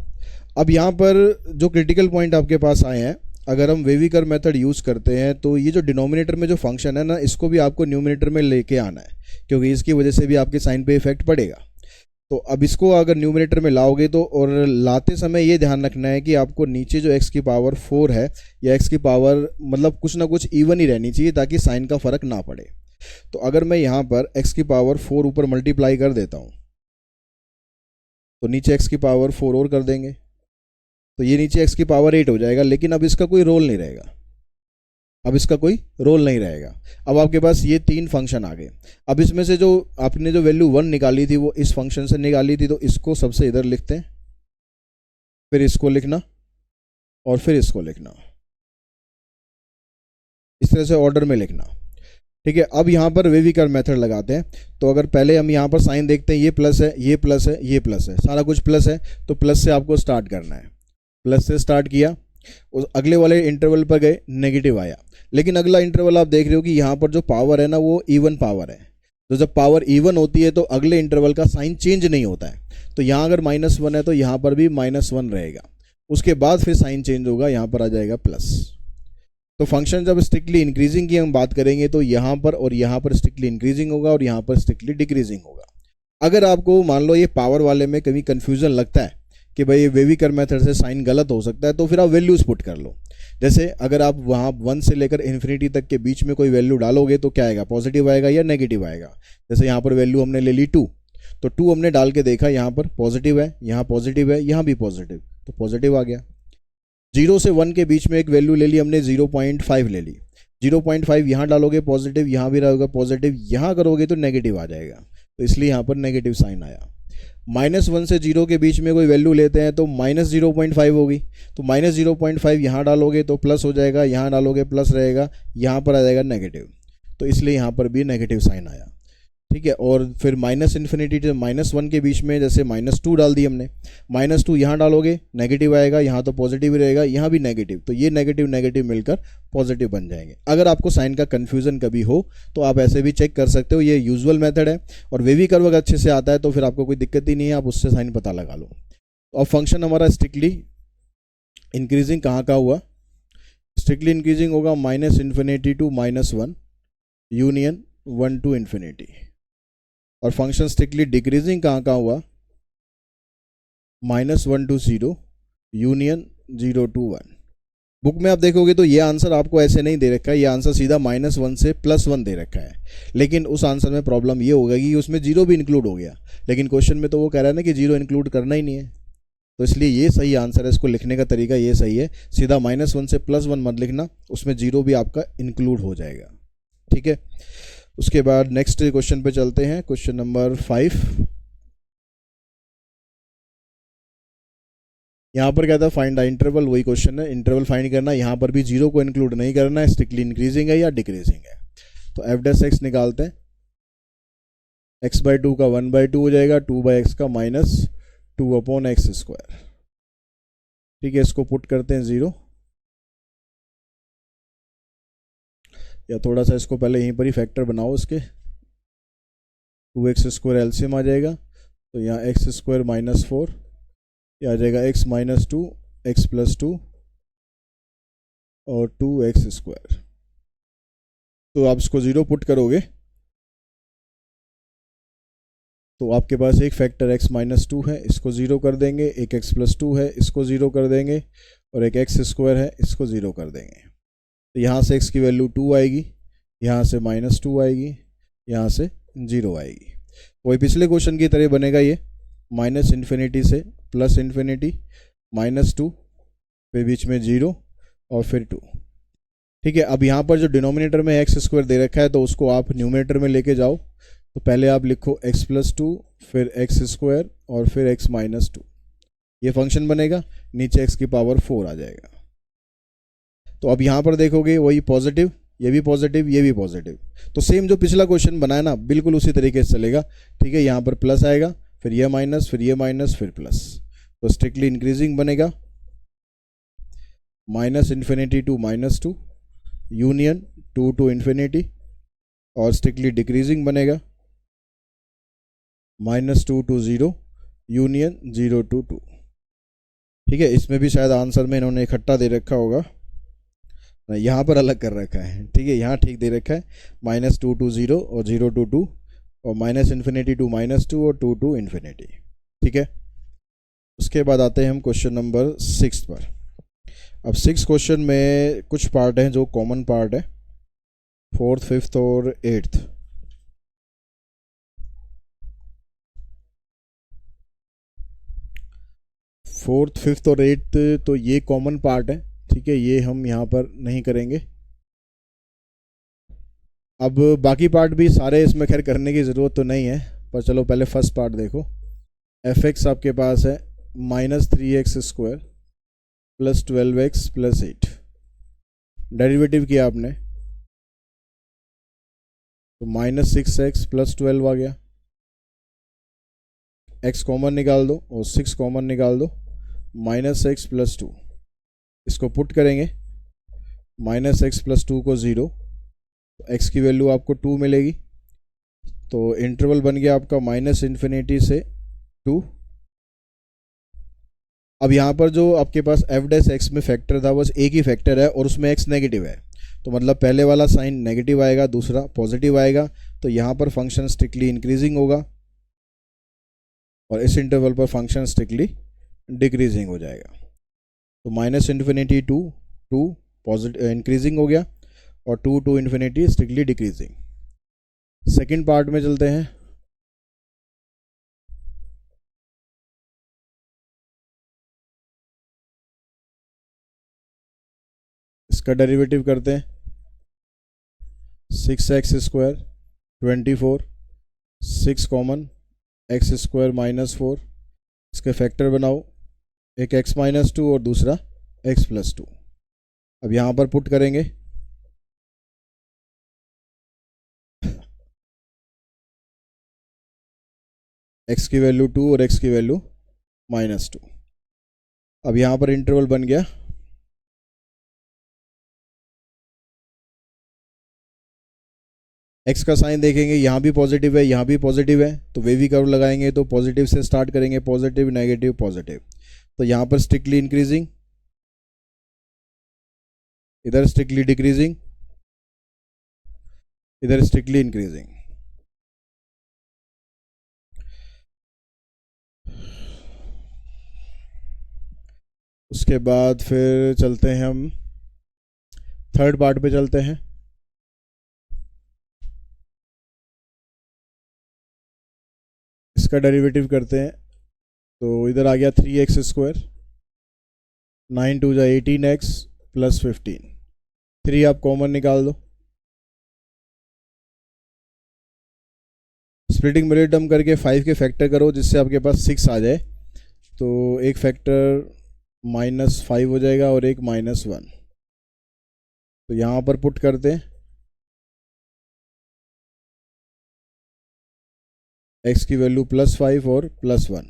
अब यहाँ पर जो क्रिटिकल पॉइंट आपके पास आए हैं, अगर हम वेवी कर्व मेथड यूज़ करते हैं तो ये जो डिनोमिनेटर में जो फंक्शन है ना, इसको भी आपको न्यूमिनेटर में लेके आना है, क्योंकि इसकी वजह से भी आपके साइन पे इफेक्ट पड़ेगा। तो अब इसको अगर न्यूमिनेटर में लाओगे तो, और लाते समय ये ध्यान रखना है कि आपको नीचे जो x की पावर 4 है या x की पावर मतलब कुछ ना कुछ इवन ही रहनी चाहिए, ताकि साइन का फर्क ना पड़े। तो अगर मैं यहाँ पर x की पावर 4 ऊपर मल्टीप्लाई कर देता हूँ तो नीचे x की पावर 4 और कर देंगे, तो ये नीचे x की पावर 8 हो जाएगा। लेकिन अब इसका कोई रोल नहीं रहेगा, अब इसका कोई रोल नहीं रहेगा। अब आपके पास ये 3 फंक्शन आ गए। अब इसमें से जो आपने जो वैल्यू 1 निकाली थी वो इस फंक्शन से निकाली थी, तो इसको सबसे इधर लिखते हैं, फिर इसको लिखना और फिर इसको लिखना, इस तरह से ऑर्डर में लिखना। ठीक है, अब यहाँ पर वेवी कर्व मेथड लगाते हैं। तो अगर पहले हम यहाँ पर साइन देखते हैं, ये प्लस है, ये प्लस है, ये प्लस है, सारा कुछ प्लस है, तो प्लस से आपको स्टार्ट करना है। प्लस से स्टार्ट किया, उस अगले वाले इंटरवल पर गए, नेगेटिव आया। लेकिन अगला इंटरवल आप देख रहे हो कि यहाँ पर जो पावर है ना वो इवन पावर है। तो जब पावर इवन होती है तो अगले इंटरवल का साइन चेंज नहीं होता है। तो यहाँ अगर -1 है तो यहाँ पर भी -1 रहेगा, उसके बाद फिर साइन चेंज होगा, यहाँ पर आ जाएगा प्लस। तो फंक्शन जब स्ट्रिक्टली इंक्रीजिंग की हम बात करेंगे तो यहाँ पर और यहाँ पर स्ट्रिक्टली इंक्रीजिंग होगा और यहाँ पर स्ट्रिक्टली डिक्रीजिंग होगा। अगर आपको मान लो ये पावर वाले में कभी कन्फ्यूजन लगता है कि भाई वेवी कर्व मेथड से साइन गलत हो सकता है, तो फिर आप वैल्यूज पुट कर लो। जैसे अगर आप वहाँ 1 से लेकर इन्फिनिटी तक के बीच में कोई वैल्यू डालोगे तो क्या आएगा, पॉजिटिव आएगा या नेगेटिव आएगा। जैसे यहाँ पर वैल्यू हमने ले ली 2, तो 2 हमने डाल के देखा, यहाँ पर पॉजिटिव है, यहाँ पॉजिटिव है, यहाँ भी पॉजिटिव, तो पॉजिटिव आ गया। 0 से 1 के बीच में एक वैल्यू ले ली हमने, 0.5 ले ली, 0.5 यहाँ डालोगे पॉजिटिव, यहाँ भी रहेगा पॉजिटिव, यहाँ करोगे तो नेगेटिव आ जाएगा, तो इसलिए यहाँ पर नेगेटिव साइन आया। -1 से 0 के बीच में कोई वैल्यू लेते हैं तो -0.5 होगी, तो -0.5 यहाँ डालोगे तो प्लस हो जाएगा, यहाँ डालोगे प्लस रहेगा, यहाँ पर आ जाएगा नेगेटिव, तो इसलिए यहाँ पर भी नेगेटिव साइन आया। ठीक है, और फिर -∞ से -1 के बीच में जैसे -2 डाल दी हमने, -2 यहाँ डालोगे नेगेटिव आएगा, यहाँ तो पॉजिटिव ही रहेगा, यहाँ भी नेगेटिव, तो ये नेगेटिव नेगेटिव मिलकर पॉजिटिव बन जाएंगे। अगर आपको साइन का कन्फ्यूजन कभी हो तो आप ऐसे भी चेक कर सकते हो, ये यूजुअल मेथड है। और वेवी कर्व अगर अच्छे से आता है तो फिर आपको कोई दिक्कत ही नहीं है, आप उससे साइन पता लगा लो। और फंक्शन हमारा स्ट्रिक्टली इंक्रीजिंग कहाँ का हुआ, स्ट्रिक्टली इंक्रीजिंग होगा -∞ to -1 यूनियन 1 to ∞। और फंक्शन स्ट्रिक्टली डिक्रीजिंग कहाँ का हुआ, -1 to 0 यूनियन 0 to 1। बुक में आप देखोगे तो ये आंसर आपको ऐसे नहीं दे रखा है, ये आंसर सीधा -1 से +1 दे रखा है। लेकिन उस आंसर में प्रॉब्लम ये होगा कि उसमें 0 भी इंक्लूड हो गया, लेकिन क्वेश्चन में तो वो कह रहा है ना कि 0 इंक्लूड करना ही नहीं है। तो इसलिए ये सही आंसर है, इसको लिखने का तरीका ये सही है, सीधा -1 से +1 मत लिखना, उसमें 0 भी आपका इंक्लूड हो जाएगा। ठीक है, उसके बाद नेक्स्ट क्वेश्चन पे चलते हैं, क्वेश्चन नंबर 5। यहाँ पर क्या था, फाइंड द इंटरवल, वही क्वेश्चन है, इंटरवल फाइंड करना। यहाँ पर भी 0 को इंक्लूड नहीं करना है, स्ट्रिक्टली इंक्रीजिंग है या डिक्रीजिंग है। तो f' निकालते हैं, x/2 का 1/2 हो जाएगा, 2/x का -2/x²। ठीक है, इसको पुट करते हैं 0, या थोड़ा सा इसको पहले यहीं पर ही फैक्टर बनाओ इसके, 2x² एलसीएम आ जाएगा, तो यहाँ x² -4, यह आ जाएगा x -2 x + 2 और 2x²। तो आप इसको 0 पुट करोगे तो आपके पास एक फैक्टर x -2 है, इसको 0 कर देंगे, एक x + 2 है, इसको 0 कर देंगे, और एक x² है, इसको 0 कर देंगे। तो यहाँ से x की वैल्यू 2 आएगी, यहाँ से -2 आएगी, यहाँ से 0 आएगी। वही पिछले क्वेश्चन की तरह बनेगा ये, -∞ से +∞, -2, फिर बीच में 0 और फिर 2। ठीक है, अब यहाँ पर जो डिनोमिनेटर में x² दे रखा है तो उसको आप न्यूमिनेटर में लेके जाओ। तो पहले आप लिखो x + 2, फिर x² और फिर x -2, ये फंक्शन बनेगा, नीचे x की पावर 4 आ जाएगा। तो अब यहाँ पर देखोगे वही पॉजिटिव, ये भी पॉजिटिव, ये भी पॉजिटिव, तो सेम जो पिछला क्वेश्चन बनाया ना बिल्कुल उसी तरीके से चलेगा। ठीक है, यहाँ पर प्लस आएगा, फिर ये माइनस, फिर ये माइनस, फिर प्लस, तो स्ट्रिक्टली इंक्रीजिंग बनेगा, -∞ to -2 यूनियन 2 टू इन्फिनिटी, और स्ट्रिक्टली डिक्रीजिंग बनेगा -2 टू 0 यूनियन 0 टू 2। ठीक है, इसमें भी शायद आंसर में इन्होंने इकट्ठा दे रखा होगा, यहाँ पर अलग कर रखा है। ठीक है, यहाँ ठीक दे रखा है -2 टू 0 और 0 टू 2 और -इन्फिनिटी टू -2 और 2 टू इन्फिनिटी। ठीक है, उसके बाद आते हैं हम क्वेश्चन नंबर 6 पर। अब 6 क्वेश्चन में कुछ पार्ट हैं जो कॉमन पार्ट है, 4th 5th और 8th। फोर्थ 5th और 8th तो ये कॉमन पार्ट है। ठीक है, ये हम यहाँ पर नहीं करेंगे। अब बाकी पार्ट भी सारे इसमें खैर करने की ज़रूरत तो नहीं है, पर चलो पहले फर्स्ट पार्ट देखो। f(x) आपके पास है -3x² + 12x + 8। डेरिवेटिव किया आपने तो -6x + 12 आ गया। x कॉमन निकाल दो और 6 कॉमन निकाल दो, -x + 2। इसको पुट करेंगे, -x + 2 को 0, तो x की वैल्यू आपको 2 मिलेगी। तो इंटरवल बन गया आपका -∞ से 2। अब यहाँ पर जो आपके पास f' में फैक्टर था बस एक ही फैक्टर है और उसमें x नेगेटिव है, तो मतलब पहले वाला साइन नेगेटिव आएगा, दूसरा पॉजिटिव आएगा। तो यहाँ पर फंक्शन स्ट्रिक्टली इंक्रीजिंग होगा और इस इंटरवल पर फंक्शन स्ट्रिक्टली डिक्रीजिंग हो जाएगा। तो -∞ टू 2 पॉजिटिव इंक्रीजिंग हो गया और 2 to infinity strictly decreasing. Second part में चलते हैं। इसका डेरिवेटिव करते हैं, 6x² 24, 6 कॉमन, x² -4। इसके फैक्टर बनाओ, एक x -2 और दूसरा x + 2। अब यहाँ पर पुट करेंगे, x की वैल्यू 2 और x की वैल्यू -2। अब यहाँ पर इंटरवल बन गया x का साइन देखेंगे, यहाँ भी पॉजिटिव है, यहाँ भी पॉजिटिव है, तो वेवी कर्व लगाएंगे तो पॉजिटिव से स्टार्ट करेंगे, पॉजिटिव नेगेटिव पॉजिटिव। तो यहाँ पर स्ट्रिक्टली इंक्रीजिंग, इधर स्ट्रिक्टली डिक्रीजिंग, इधर स्ट्रिक्टली इंक्रीजिंग। उसके बाद फिर चलते हैं हम थर्ड पार्ट पे चलते हैं। इसका डेरिवेटिव करते हैं, तो इधर आ गया 3x², 9 2 = 18x + 15। 3 आप कॉमन निकाल दो, स्प्लिटिंग मिनिटम करके 5 के फैक्टर करो जिससे आपके पास 6 आ जाए। तो एक फैक्टर -5 हो जाएगा और एक -1। तो यहाँ पर पुट करते हैं, x की वैल्यू +5 और +1।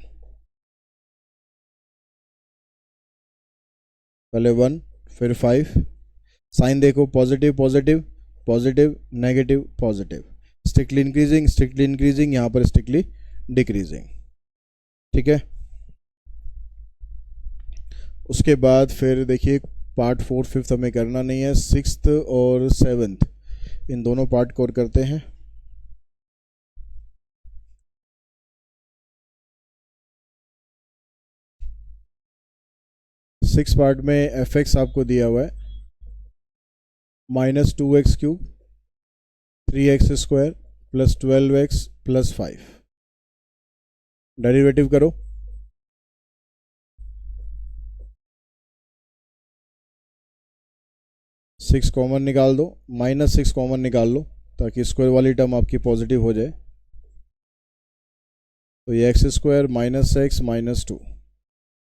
पहले 1 फिर 5, साइन देखो positive positive positive negative positive, strictly increasing, यहाँ पर स्ट्रिक्टली डिक्रीजिंग। ठीक है, उसके बाद फिर देखिए पार्ट 4th 5th हमें करना नहीं है, 6th और 7th इन दोनों पार्ट को करते हैं। सिक्स पार्ट में f(x) आपको दिया हुआ है -2x³ 3x² + 12x + 5। डेरिवेटिव करो, सिक्स कॉमन निकाल दो, -6 कॉमन निकाल लो ताकि स्क्वायर वाली टर्म आपकी पॉजिटिव हो जाए। तो ये x² -x -2,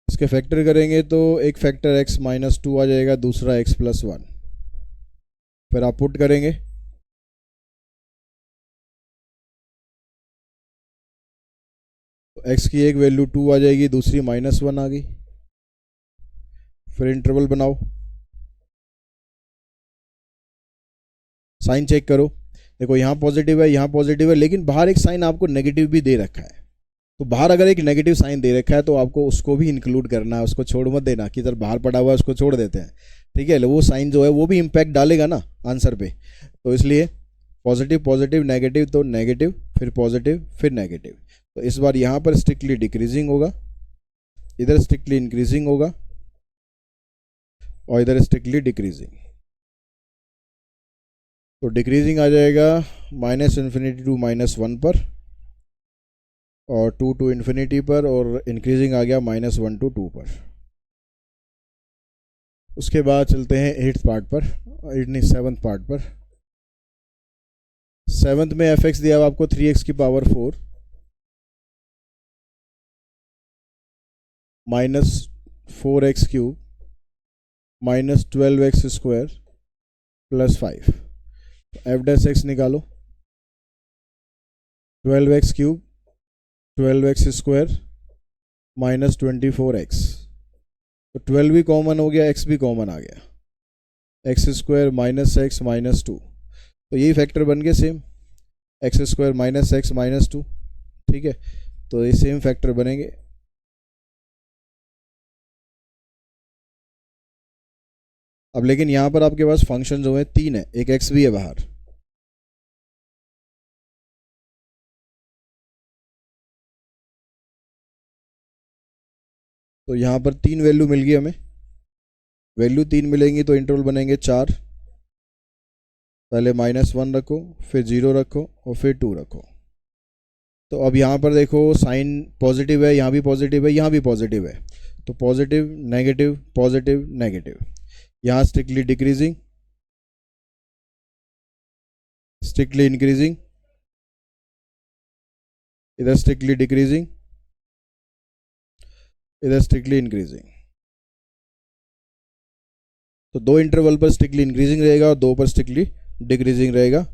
इसके फैक्टर करेंगे तो एक फैक्टर x -2 आ जाएगा, दूसरा x + 1। फिर आप पुट करेंगे, तो x की एक वैल्यू 2 आ जाएगी, दूसरी -1 आ गई। फिर इंटरवल बनाओ, साइन चेक करो, देखो यहाँ पॉजिटिव है, यहाँ पॉजिटिव है, लेकिन बाहर एक साइन आपको नेगेटिव भी दे रखा है। तो बाहर अगर एक नेगेटिव साइन दे रखा है तो आपको उसको भी इंक्लूड करना है, उसको छोड़ मत देना कि सर बाहर पड़ा हुआ है उसको छोड़ देते हैं, ठीक है। वो साइन जो है वो भी इम्पैक्ट डालेगा ना आंसर पे। तो इसलिए पॉजिटिव पॉजिटिव नेगेटिव, तो नेगेटिव फिर पॉजिटिव फिर नेगेटिव। तो इस बार यहाँ पर स्ट्रिक्टली डिक्रीजिंग होगा, इधर स्ट्रिक्टली इंक्रीजिंग होगा और इधर स्ट्रिक्टली डिक्रीजिंग। तो डिक्रीजिंग आ जाएगा -∞ टू -1 पर और 2 टू इन्फिनिटी पर, और इंक्रीजिंग आ गया -1 टू 2 पर। उसके बाद चलते हैं 8th पार्ट पर, 7th पार्ट पर। 7th में fx दिया हुआ आपको 3x की power 4 -4x cube -12x square +5। F dash x निकालो, 12x cube 12x square -24x। तो 12 भी कॉमन हो गया, x भी कॉमन आ गया, x स्क्वायर -x -2। तो यही फैक्टर बन गए सेम, x स्क्वायर -x -2, ठीक है। तो ये सेम फैक्टर बनेंगे। अब लेकिन यहाँ पर आपके पास फंक्शन जो है 3 है, एक x भी है बाहर। तो यहाँ पर 3 वैल्यू मिल गई हमें, वैल्यू 3 मिलेंगी तो इंटरवल बनेंगे 4। पहले -1 रखो, फिर 0 रखो और फिर 2 रखो। तो अब यहाँ पर देखो साइन पॉजिटिव है, यहाँ भी पॉजिटिव है, यहाँ भी पॉजिटिव है। तो पॉजिटिव नेगेटिव पॉजिटिव नेगेटिव। यहाँ स्ट्रिक्टली डिक्रीजिंग, स्ट्रिक्टली इंक्रीजिंग, इधर स्ट्रिक्टली डिक्रीजिंग, इधर स्ट्रिक्टली इंक्रीजिंग। तो 2 इंटरवल पर स्ट्रिक्टली इंक्रीजिंग रहेगा और 2 पर स्ट्रिक्टली डिक्रीजिंग रहेगा।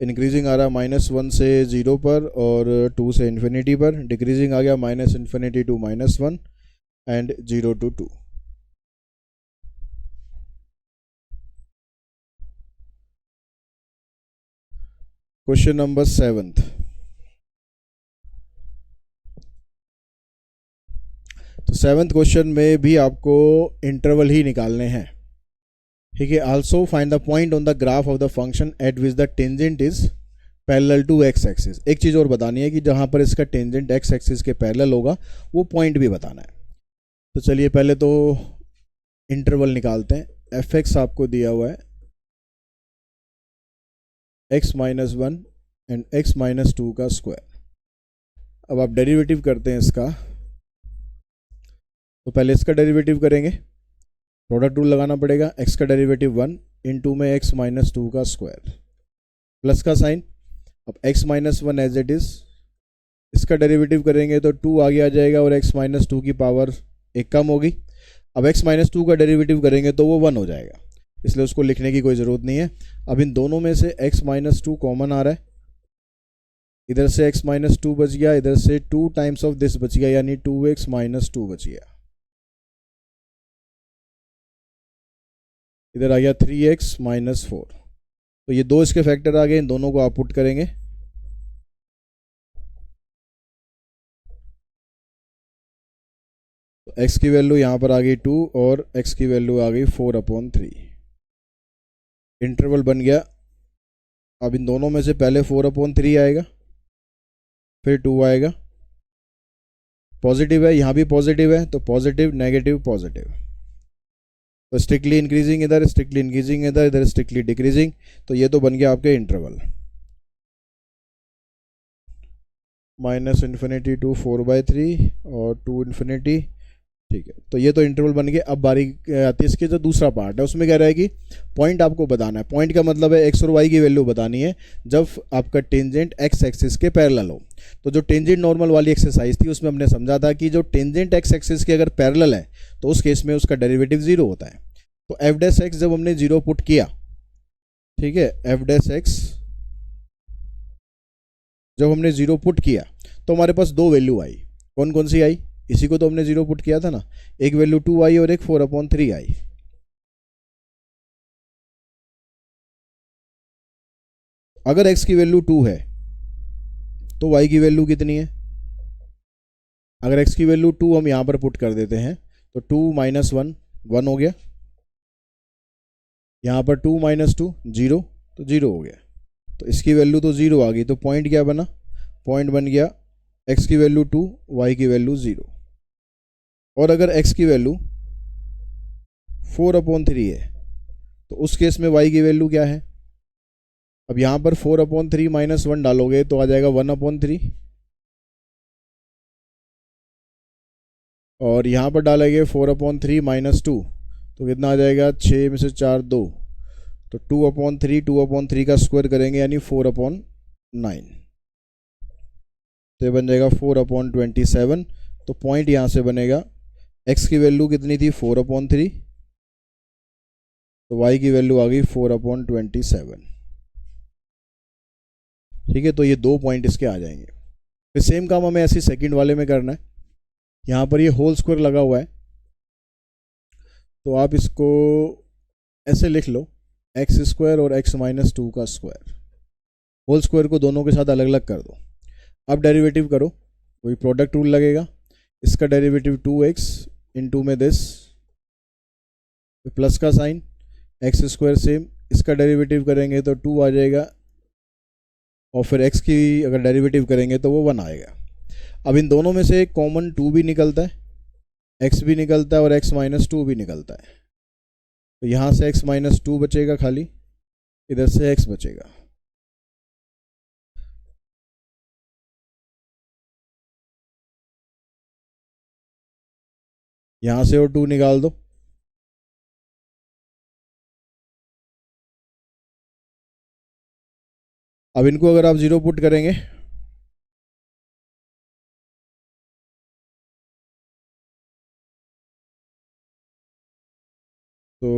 इंक्रीजिंग आ रहा है -1 से 0 पर और 2 से इन्फिनिटी पर। डिक्रीजिंग आ गया -∞ to -1 and 0 to 2। Question number 7th। तो 7th क्वेश्चन में भी आपको इंटरवल ही निकालने हैं, ठीक है। Also find the point on the graph of the function at which the tangent is parallel to x axis. एक चीज़ और बतानी है कि जहाँ पर इसका टेंजेंट x एक्सिस के पैरेलल होगा वो पॉइंट भी बताना है। तो चलिए पहले तो इंटरवल निकालते हैं। fx आपको दिया हुआ है x-1 एंड x-2 का स्क्वायर। अब आप डेरिवेटिव करते हैं इसका, तो पहले इसका डेरिवेटिव करेंगे, प्रोडक्ट रूल लगाना पड़ेगा। x का डेरिवेटिव 1 इंटू में x-2 का स्क्वायर, प्लस का साइन। अब x-1 एज इट इज, इसका डेरिवेटिव करेंगे तो 2 आगे आ जाएगा और x-2 की पावर एक कम होगी। अब x-2 का डेरिवेटिव करेंगे तो वो 1 हो जाएगा, इसलिए उसको लिखने की कोई ज़रूरत नहीं है। अब इन दोनों में से x-2 कॉमन आ रहा है, इधर से x-2 बच गया, इधर से 2 टाइम्स ऑफ दिस बच गया, यानी 2x-2 बच गया। इधर आ गया 3x-4। तो ये 2 इसके फैक्टर आ गए, इन दोनों को आप पुट करेंगे। तो x की वैल्यू यहाँ पर आ गई 2 और x की वैल्यू आ गई 4/3। इंटरवल बन गया। अब इन दोनों में से पहले 4/3 आएगा, फिर 2 आएगा। पॉजिटिव है, यहाँ भी पॉजिटिव है, तो पॉजिटिव नेगेटिव पॉजिटिव। तो स्ट्रिक्टली इंक्रीजिंग इधर, स्ट्रिक्टली इंक्रीजिंग इधर, इधर स्ट्रिक्टली डिक्रीजिंग। तो ये तो बन गया आपके इंटरवल -∞ टू 4/3 और 2 इन्फिनिटी, ठीक है। तो ये तो इंटरवल बन गया। अब बारी आती है इसके जो दूसरा पार्ट है, उसमें कह रहा है कि पॉइंट आपको बताना है। पॉइंट का मतलब है x और y की वैल्यू बतानी है जब आपका टेंजेंट x एक्सिस के पैरेलल हो। तो जो टेंजेंट नॉर्मल वाली एक्सरसाइज थी उसमें हमने समझा था कि जो टेंजेंट x एक्सिस के अगर पैरेलल है तो उस केस में उसका डेरिवेटिव 0 होता है। तो f' जब हमने 0 पुट किया, ठीक है, f' जब हमने 0 पुट किया तो हमारे पास 2 वैल्यू आई। कौन कौन सी आई? इसी को तो हमने 0 पुट किया था ना। एक वैल्यू 2 आई और एक 4/3 आई। अगर x की वैल्यू 2 है तो y की वैल्यू कितनी है? अगर x की वैल्यू 2 हम यहाँ पर पुट कर देते हैं तो 2 माइनस 1 1 हो गया, यहाँ पर 2 माइनस 2 0, तो 0 हो गया। तो इसकी वैल्यू तो 0 आ गई, तो पॉइंट क्या बना? पॉइंट बन गया x की वैल्यू 2, y की वैल्यू 0। और अगर x की वैल्यू 4/3 है तो उस केस में y की वैल्यू क्या है? अब यहाँ पर 4/3 माइनस 1 डालोगे तो आ जाएगा 1/3, और यहाँ पर डालेंगे 4/3 माइनस 2 तो कितना आ जाएगा? 6 में से 4 2, तो 2/3 का स्क्वायर करेंगे यानी 4/9, तो ये बन जाएगा 4/27। तो पॉइंट यहाँ से बनेगा x की वैल्यू कितनी थी? 4/3, तो y की वैल्यू आ गई 4/27। ठीक है, तो ये 2 पॉइंट इसके आ जाएंगे। फिर सेम काम हमें ऐसे सेकंड वाले में करना है। यहाँ पर ये होल स्क्वायर लगा हुआ है, तो आप इसको ऐसे लिख लो, एक्स स्क्वायर और x माइनस 2 का स्क्वायर। होल स्क्वायर को दोनों के साथ अलग अलग कर दो। अब डेरिवेटिव करो, वही प्रोडक्ट रूल लगेगा। इसका डेरिवेटिव 2x इंटू में दिस प्लस का साइन, एक्स स्क्वायर सेम, इसका डेरिवेटिव करेंगे तो 2 आ जाएगा, और फिर x की अगर डेरिवेटिव करेंगे तो वो 1 आएगा। अब इन दोनों में से कॉमन 2 भी निकलता है, x भी निकलता है और x माइनस 2 भी निकलता है, तो यहाँ से x माइनस 2 बचेगा खाली, इधर से x बचेगा। यहाँ से और 2 निकाल दो, अब इनको अगर आप 0 पुट करेंगे तो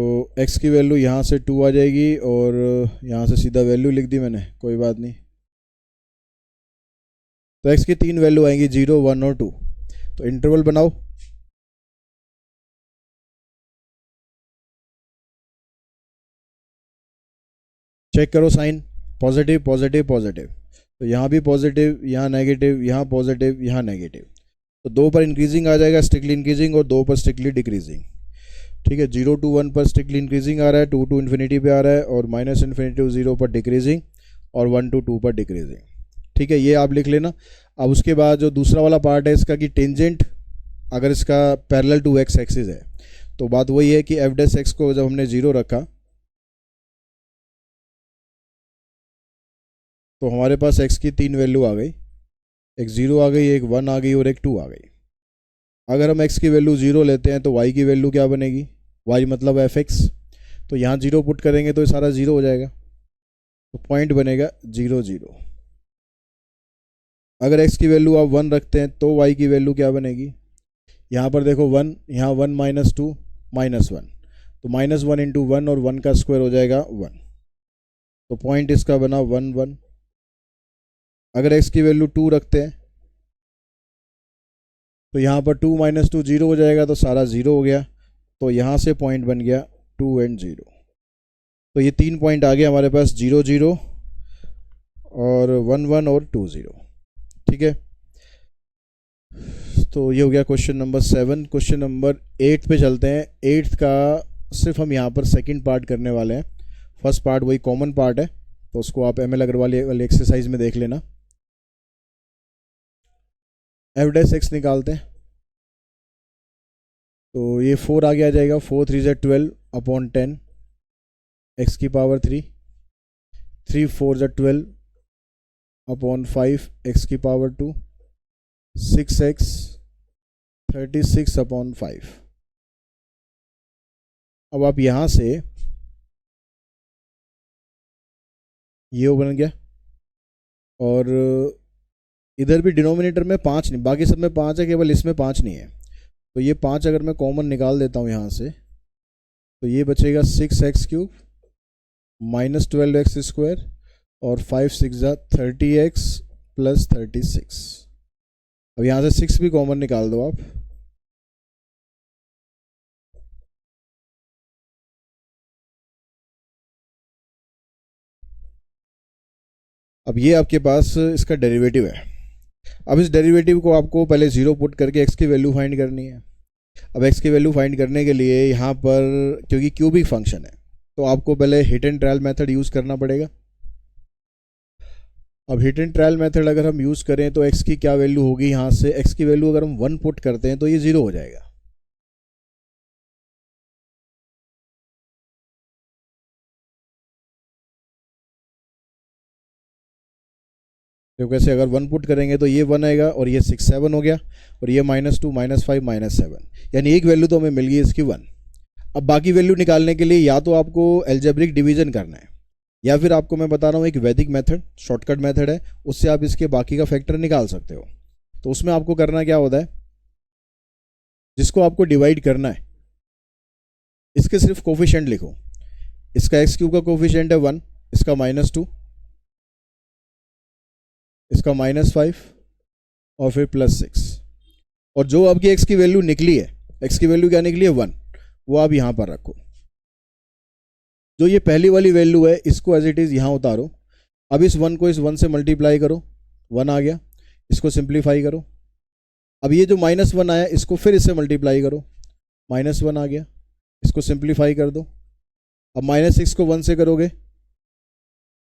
x की वैल्यू यहाँ से 2 आ जाएगी, और यहाँ से सीधा वैल्यू लिख दी मैंने, कोई बात नहीं। तो x की 3 वैल्यू आएंगी, 0 1 और 2। तो इंटरवल बनाओ, चेक करो साइन, पॉजिटिव पॉजिटिव पॉजिटिव, तो यहाँ भी पॉजिटिव, यहाँ नेगेटिव, यहाँ पॉजिटिव, यहाँ नेगेटिव। तो 2 पर इंक्रीजिंग आ जाएगा, स्ट्रिक्टली इंक्रीजिंग, और 2 पर स्ट्रिक्टली डिक्रीजिंग। ठीक है, 0 to 1 पर स्ट्रिक्टली इंक्रीजिंग आ रहा है, 2 to इन्फिनिटी पे आ रहा है, और माइनस इन्फिनिटी टू 0 पर डिक्रीजिंग, और 1 to 2 पर डिक्रीजिंग। ठीक है, ये आप लिख लेना। अब उसके बाद जो दूसरा वाला पार्ट है इसका, कि टेंजेंट अगर इसका पैरेलल टू एक्स एक्सिस है, तो बात वही है कि एफ डैश एक्स को जब हमने 0 रखा तो हमारे पास x की 3 वैल्यू आ गई, एक 0 आ गई, एक 1 आ गई, और एक 2 आ गई। अगर हम x की वैल्यू 0 लेते हैं तो y की वैल्यू क्या बनेगी? y मतलब एफ एक्स, तो यहाँ 0 पुट करेंगे तो ये सारा 0 हो जाएगा, तो पॉइंट बनेगा 0 0। अगर x की वैल्यू आप 1 रखते हैं तो y की वैल्यू क्या बनेगी? यहाँ पर देखो 1, यहाँ 1 माइनस 2 माइनस 1, तो माइनस 1 इंटू 1, और 1 का स्क्वायर हो जाएगा 1, तो पॉइंट इसका बना 1 1। अगर x की वैल्यू 2 रखते हैं तो यहाँ पर 2 माइनस 2 0 हो जाएगा, तो सारा 0 हो गया, तो यहाँ से पॉइंट बन गया 2 एंड 0। तो ये 3 पॉइंट आ गए हमारे पास, 0 0 और 1 1 और 2 0। ठीक है, तो ये हो गया क्वेश्चन नंबर 7। क्वेश्चन नंबर 8 पे चलते हैं। 8th का सिर्फ हम यहाँ पर सेकंड पार्ट करने वाले हैं, फर्स्ट पार्ट वही कॉमन पार्ट है, तो उसको आप एम एल अग्रवाल वाले एक्सरसाइज में देख लेना। एफ डैश एक्स निकालते हैं, तो ये 4 आगे आ जाएगा, 4 3 ज़ा 12 अपॉन 10 एक्स की पावर 3, 3 4 ज़ा 12 अपॉन 5 एक्स की पावर 2, 6x 36 अपॉन 5। अब आप यहाँ से ये बन गया, और इधर भी डिनोमिनेटर में 5 नहीं, बाकी सब में 5 है, केवल इसमें 5 नहीं है, तो ये 5 अगर मैं कॉमन निकाल देता हूँ यहाँ से, तो ये बचेगा 6x³ माइनस 12x स्क्वायर, और 5 6 ज़ा 30x प्लस 36। अब यहाँ से 6 भी कॉमन निकाल दो आप, अब ये आपके पास इसका डेरिवेटिव है। अब इस डेरिवेटिव को आपको पहले 0 पुट करके x की वैल्यू फाइंड करनी है। अब x की वैल्यू फाइंड करने के लिए यहाँ पर क्योंकि क्यूबिक फंक्शन है तो आपको पहले hit and trial method use करना पड़ेगा। अब हिट एंड ट्रायल मेथड अगर हम यूज़ करें तो x की क्या वैल्यू होगी, यहाँ से x की वैल्यू अगर हम 1 पुट करते हैं तो ये 0 हो जाएगा। तो कैसे, अगर 1 पुट करेंगे तो ये 1 आएगा और ये 6 7 हो गया और ये -2 -5 -7, यानी एक वैल्यू तो हमें मिल गई इसकी 1। अब बाकी वैल्यू निकालने के लिए या तो आपको एल्जेब्रिक डिवीजन करना है या फिर आपको मैं बता रहा हूँ एक वैदिक मेथड, शॉर्टकट मेथड है, उससे आप इसके बाकी का फैक्टर निकाल सकते हो। तो उसमें आपको करना क्या होता है, जिसको आपको डिवाइड करना है इसके सिर्फ कोफिशिएंट लिखो। इसका x³ का कोफिशिएंट है 1, इसका -2, इसका -5 और फिर +6, और जो आपकी x की वैल्यू निकली है, x की वैल्यू क्या निकली है 1, वो आप यहाँ पर रखो। जो ये पहली वाली वैल्यू है इसको एज इट इज़ यहाँ उतारो। अब इस 1 को इस 1 से मल्टीप्लाई करो, 1 आ गया, इसको सिंप्लीफाई करो। अब ये जो -1 आया इसको फिर इससे मल्टीप्लाई करो, -1 आ गया, इसको सिंप्लीफाई कर दो। अब -6 को 1 से करोगे,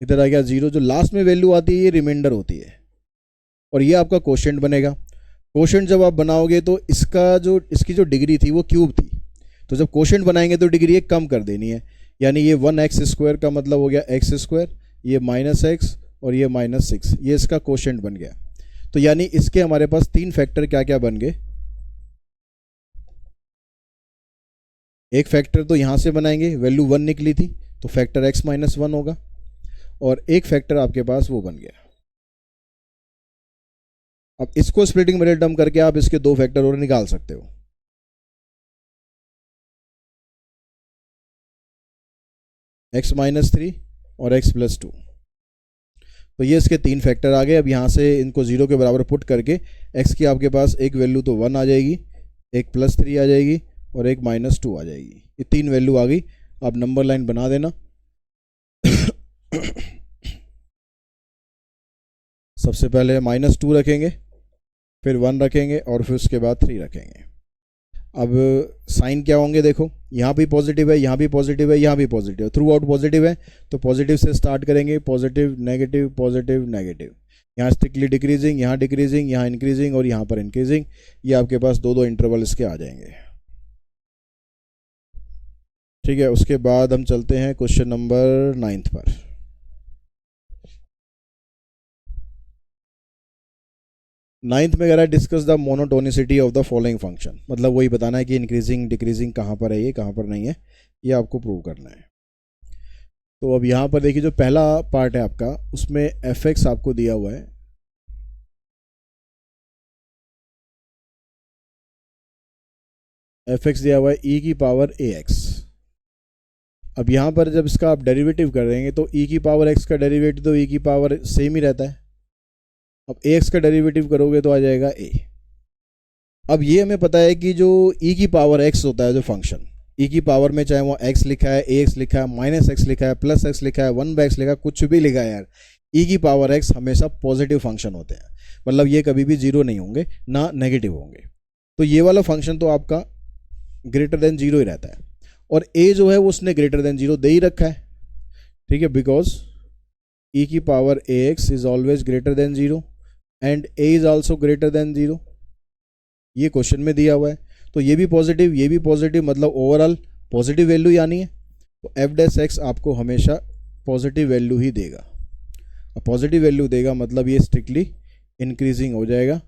इधर आ गया 0। जो लास्ट में वैल्यू आती है ये रिमाइंडर होती है और ये आपका क्वोशिएंट बनेगा। क्वोशिएंट जब आप बनाओगे तो इसकी जो डिग्री थी वो क्यूब थी, तो जब क्वोशिएंट बनाएंगे तो डिग्री एक कम कर देनी है, यानी ये 1x² का मतलब हो गया x², ये -x और ये -6, ये इसका क्वोशिएंट बन गया। तो यानी इसके हमारे पास 3 फैक्टर क्या क्या बन गए। एक फैक्टर तो यहाँ से बनाएंगे, वैल्यू 1 निकली थी तो फैक्टर x-1 होगा, और एक फैक्टर आपके पास वो बन गया। अब इसको स्प्लिटिंग मिडिल टर्म करके आप इसके 2 फैक्टर और निकाल सकते हो। x-3 और x+2, तो ये इसके 3 फैक्टर आ गए। अब यहाँ से इनको 0 के बराबर पुट करके x की आपके पास एक वैल्यू तो 1 आ जाएगी, एक +3 आ जाएगी और एक -2 आ जाएगी। ये 3 वैल्यू आ गई। आप नंबर लाइन बना देना। सबसे पहले -2 रखेंगे, फिर 1 रखेंगे और फिर उसके बाद 3 रखेंगे। अब साइन क्या होंगे, देखो यहाँ भी पॉजिटिव है, यहाँ भी पॉजिटिव है, यहाँ भी पॉजिटिव है, थ्रू आउट पॉजिटिव है, तो पॉजिटिव से स्टार्ट करेंगे, पॉजिटिव नेगेटिव नेगेटिव। यहाँ स्ट्रिक्टली डिक्रीजिंग, यहाँ डिक्रीजिंग, यहाँ इंक्रीजिंग और यहाँ पर इंक्रीजिंग। ये आपके पास 2 इंटरवल इसके आ जाएंगे। ठीक है, उसके बाद हम चलते हैं क्वेश्चन नंबर 9 पर। नाइन्थ में कह रहा है discuss the monotonicity of the following function, मतलब वही बताना है कि इंक्रीजिंग डिक्रीजिंग कहाँ पर है, ये कहाँ पर नहीं है, ये आपको प्रूव करना है। तो अब यहाँ पर देखिए जो पहला पार्ट है आपका, उसमें f(x) आपको दिया हुआ है, f(x) दिया हुआ है e⁻ax। अब यहाँ पर जब इसका आप डेरिवेटिव कर देंगे तो e⁻x का डेरिवेटिव तो e सेम ही रहता है। अब ax का डेरिवेटिव करोगे तो आ जाएगा a। अब ये हमें पता है कि जो e⁻x होता है, जो फंक्शन e में चाहे वो x लिखा है, ax लिखा है, -x लिखा है, +x लिखा है, 1/x लिखा है, कुछ भी लिखा है यार, e⁻x हमेशा पॉजिटिव फंक्शन होते हैं, मतलब ये कभी भी 0 नहीं होंगे ना नेगेटिव होंगे। तो ये वाला फंक्शन तो आपका ग्रेटर देन 0 ही रहता है, और a जो है वो उसने ग्रेटर देन 0 दे ही रखा है। ठीक है, because e⁻ax is always greater than 0 and a is also greater than 0, ये क्वेश्चन में दिया हुआ है। तो ये भी पॉजिटिव, ये भी पॉजिटिव, मतलब ओवरऑल पॉजिटिव वैल्यू यानी है, तो f' आपको हमेशा पॉजिटिव वैल्यू ही देगा। अब पॉजिटिव वैल्यू देगा मतलब ये स्ट्रिक्टली इंक्रीजिंग हो जाएगा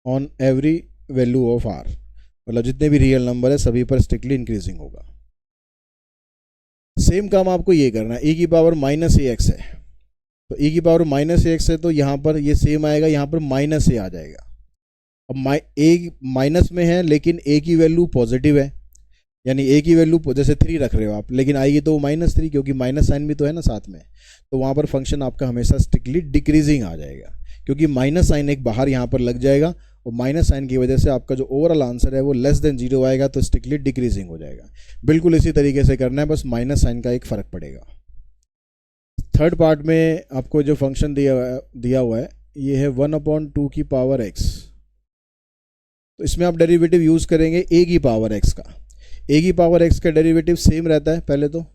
on every value of r, मतलब जितने भी रियल नंबर है सभी पर स्ट्रिक्टली इंक्रीजिंग होगा। सेम काम आपको ये करना है, e⁻−ax है तो e⁻−ax है तो यहाँ पर ये सेम आएगा, यहाँ पर -a आ जाएगा। अब a माइनस में है लेकिन a की वैल्यू पॉजिटिव है, यानी a की वैल्यू जैसे 3 रख रहे हो आप, लेकिन आएगी तो -3 क्योंकि माइनस साइन भी तो है ना साथ में, तो वहाँ पर फंक्शन आपका हमेशा स्ट्रिक्टली डिक्रीजिंग आ जाएगा, क्योंकि माइनस साइन एक बाहर यहाँ पर लग जाएगा और माइनस साइन की वजह से आपका जो ओवरऑल आंसर है वो लेस देन 0 आएगा, तो स्ट्रिक्टली डिक्रीजिंग हो जाएगा। बिल्कुल इसी तरीके से करना है, बस माइनस साइन का एक फ़र्क पड़ेगा। थर्ड पार्ट में आपको जो फंक्शन दिया हुआ है ये है 1/2 की पावर x। तो इसमें आप डेरिवेटिव यूज़ करेंगे a की पावर x का। a की पावर x का डेरिवेटिव सेम रहता है पहले तो,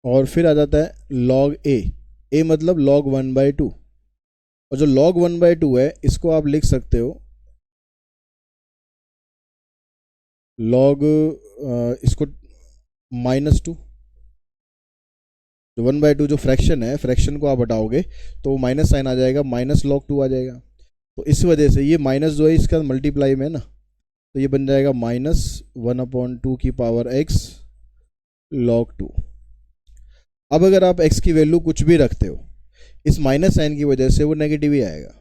और फिर आ जाता है log a मतलब log 1/2, और जो log 1/2 है इसको आप लिख सकते हो log इसको -2, जो 1/2 जो फ्रैक्शन है, फ्रैक्शन को आप हटाओगे तो माइनस साइन आ जाएगा, -log 2 आ जाएगा। तो इस वजह से ये माइनस जो है इसका मल्टीप्लाई में ना, तो ये बन जाएगा -1/2 की पावर x log 2। अब अगर आप x की वैल्यू कुछ भी रखते हो, इस माइनस साइन की वजह से वो नेगेटिव ही आएगा।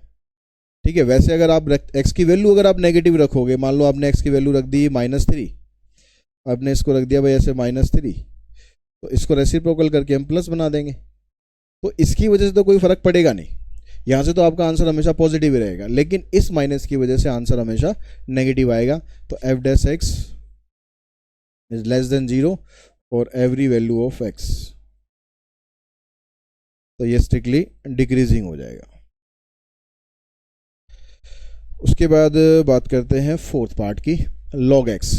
ठीक है, वैसे अगर आप x की वैल्यू अगर आप नेगेटिव रखोगे, मान लो आपने x की वैल्यू रख दी -3, आपने इसको रख दिया भाई ऐसे -3, तो इसको रेसिप्रोकल करके हम प्लस बना देंगे, तो इसकी वजह से तो कोई फर्क पड़ेगा नहीं, यहाँ से तो आपका आंसर हमेशा पॉजिटिव ही रहेगा, लेकिन इस माइनस की वजह से आंसर हमेशा नेगेटिव आएगा। तो f' is less than 0 for every value of x, तो ये स्ट्रिक्टली डिक्रीजिंग हो जाएगा। उसके बाद बात करते हैं फोर्थ पार्ट की, log x।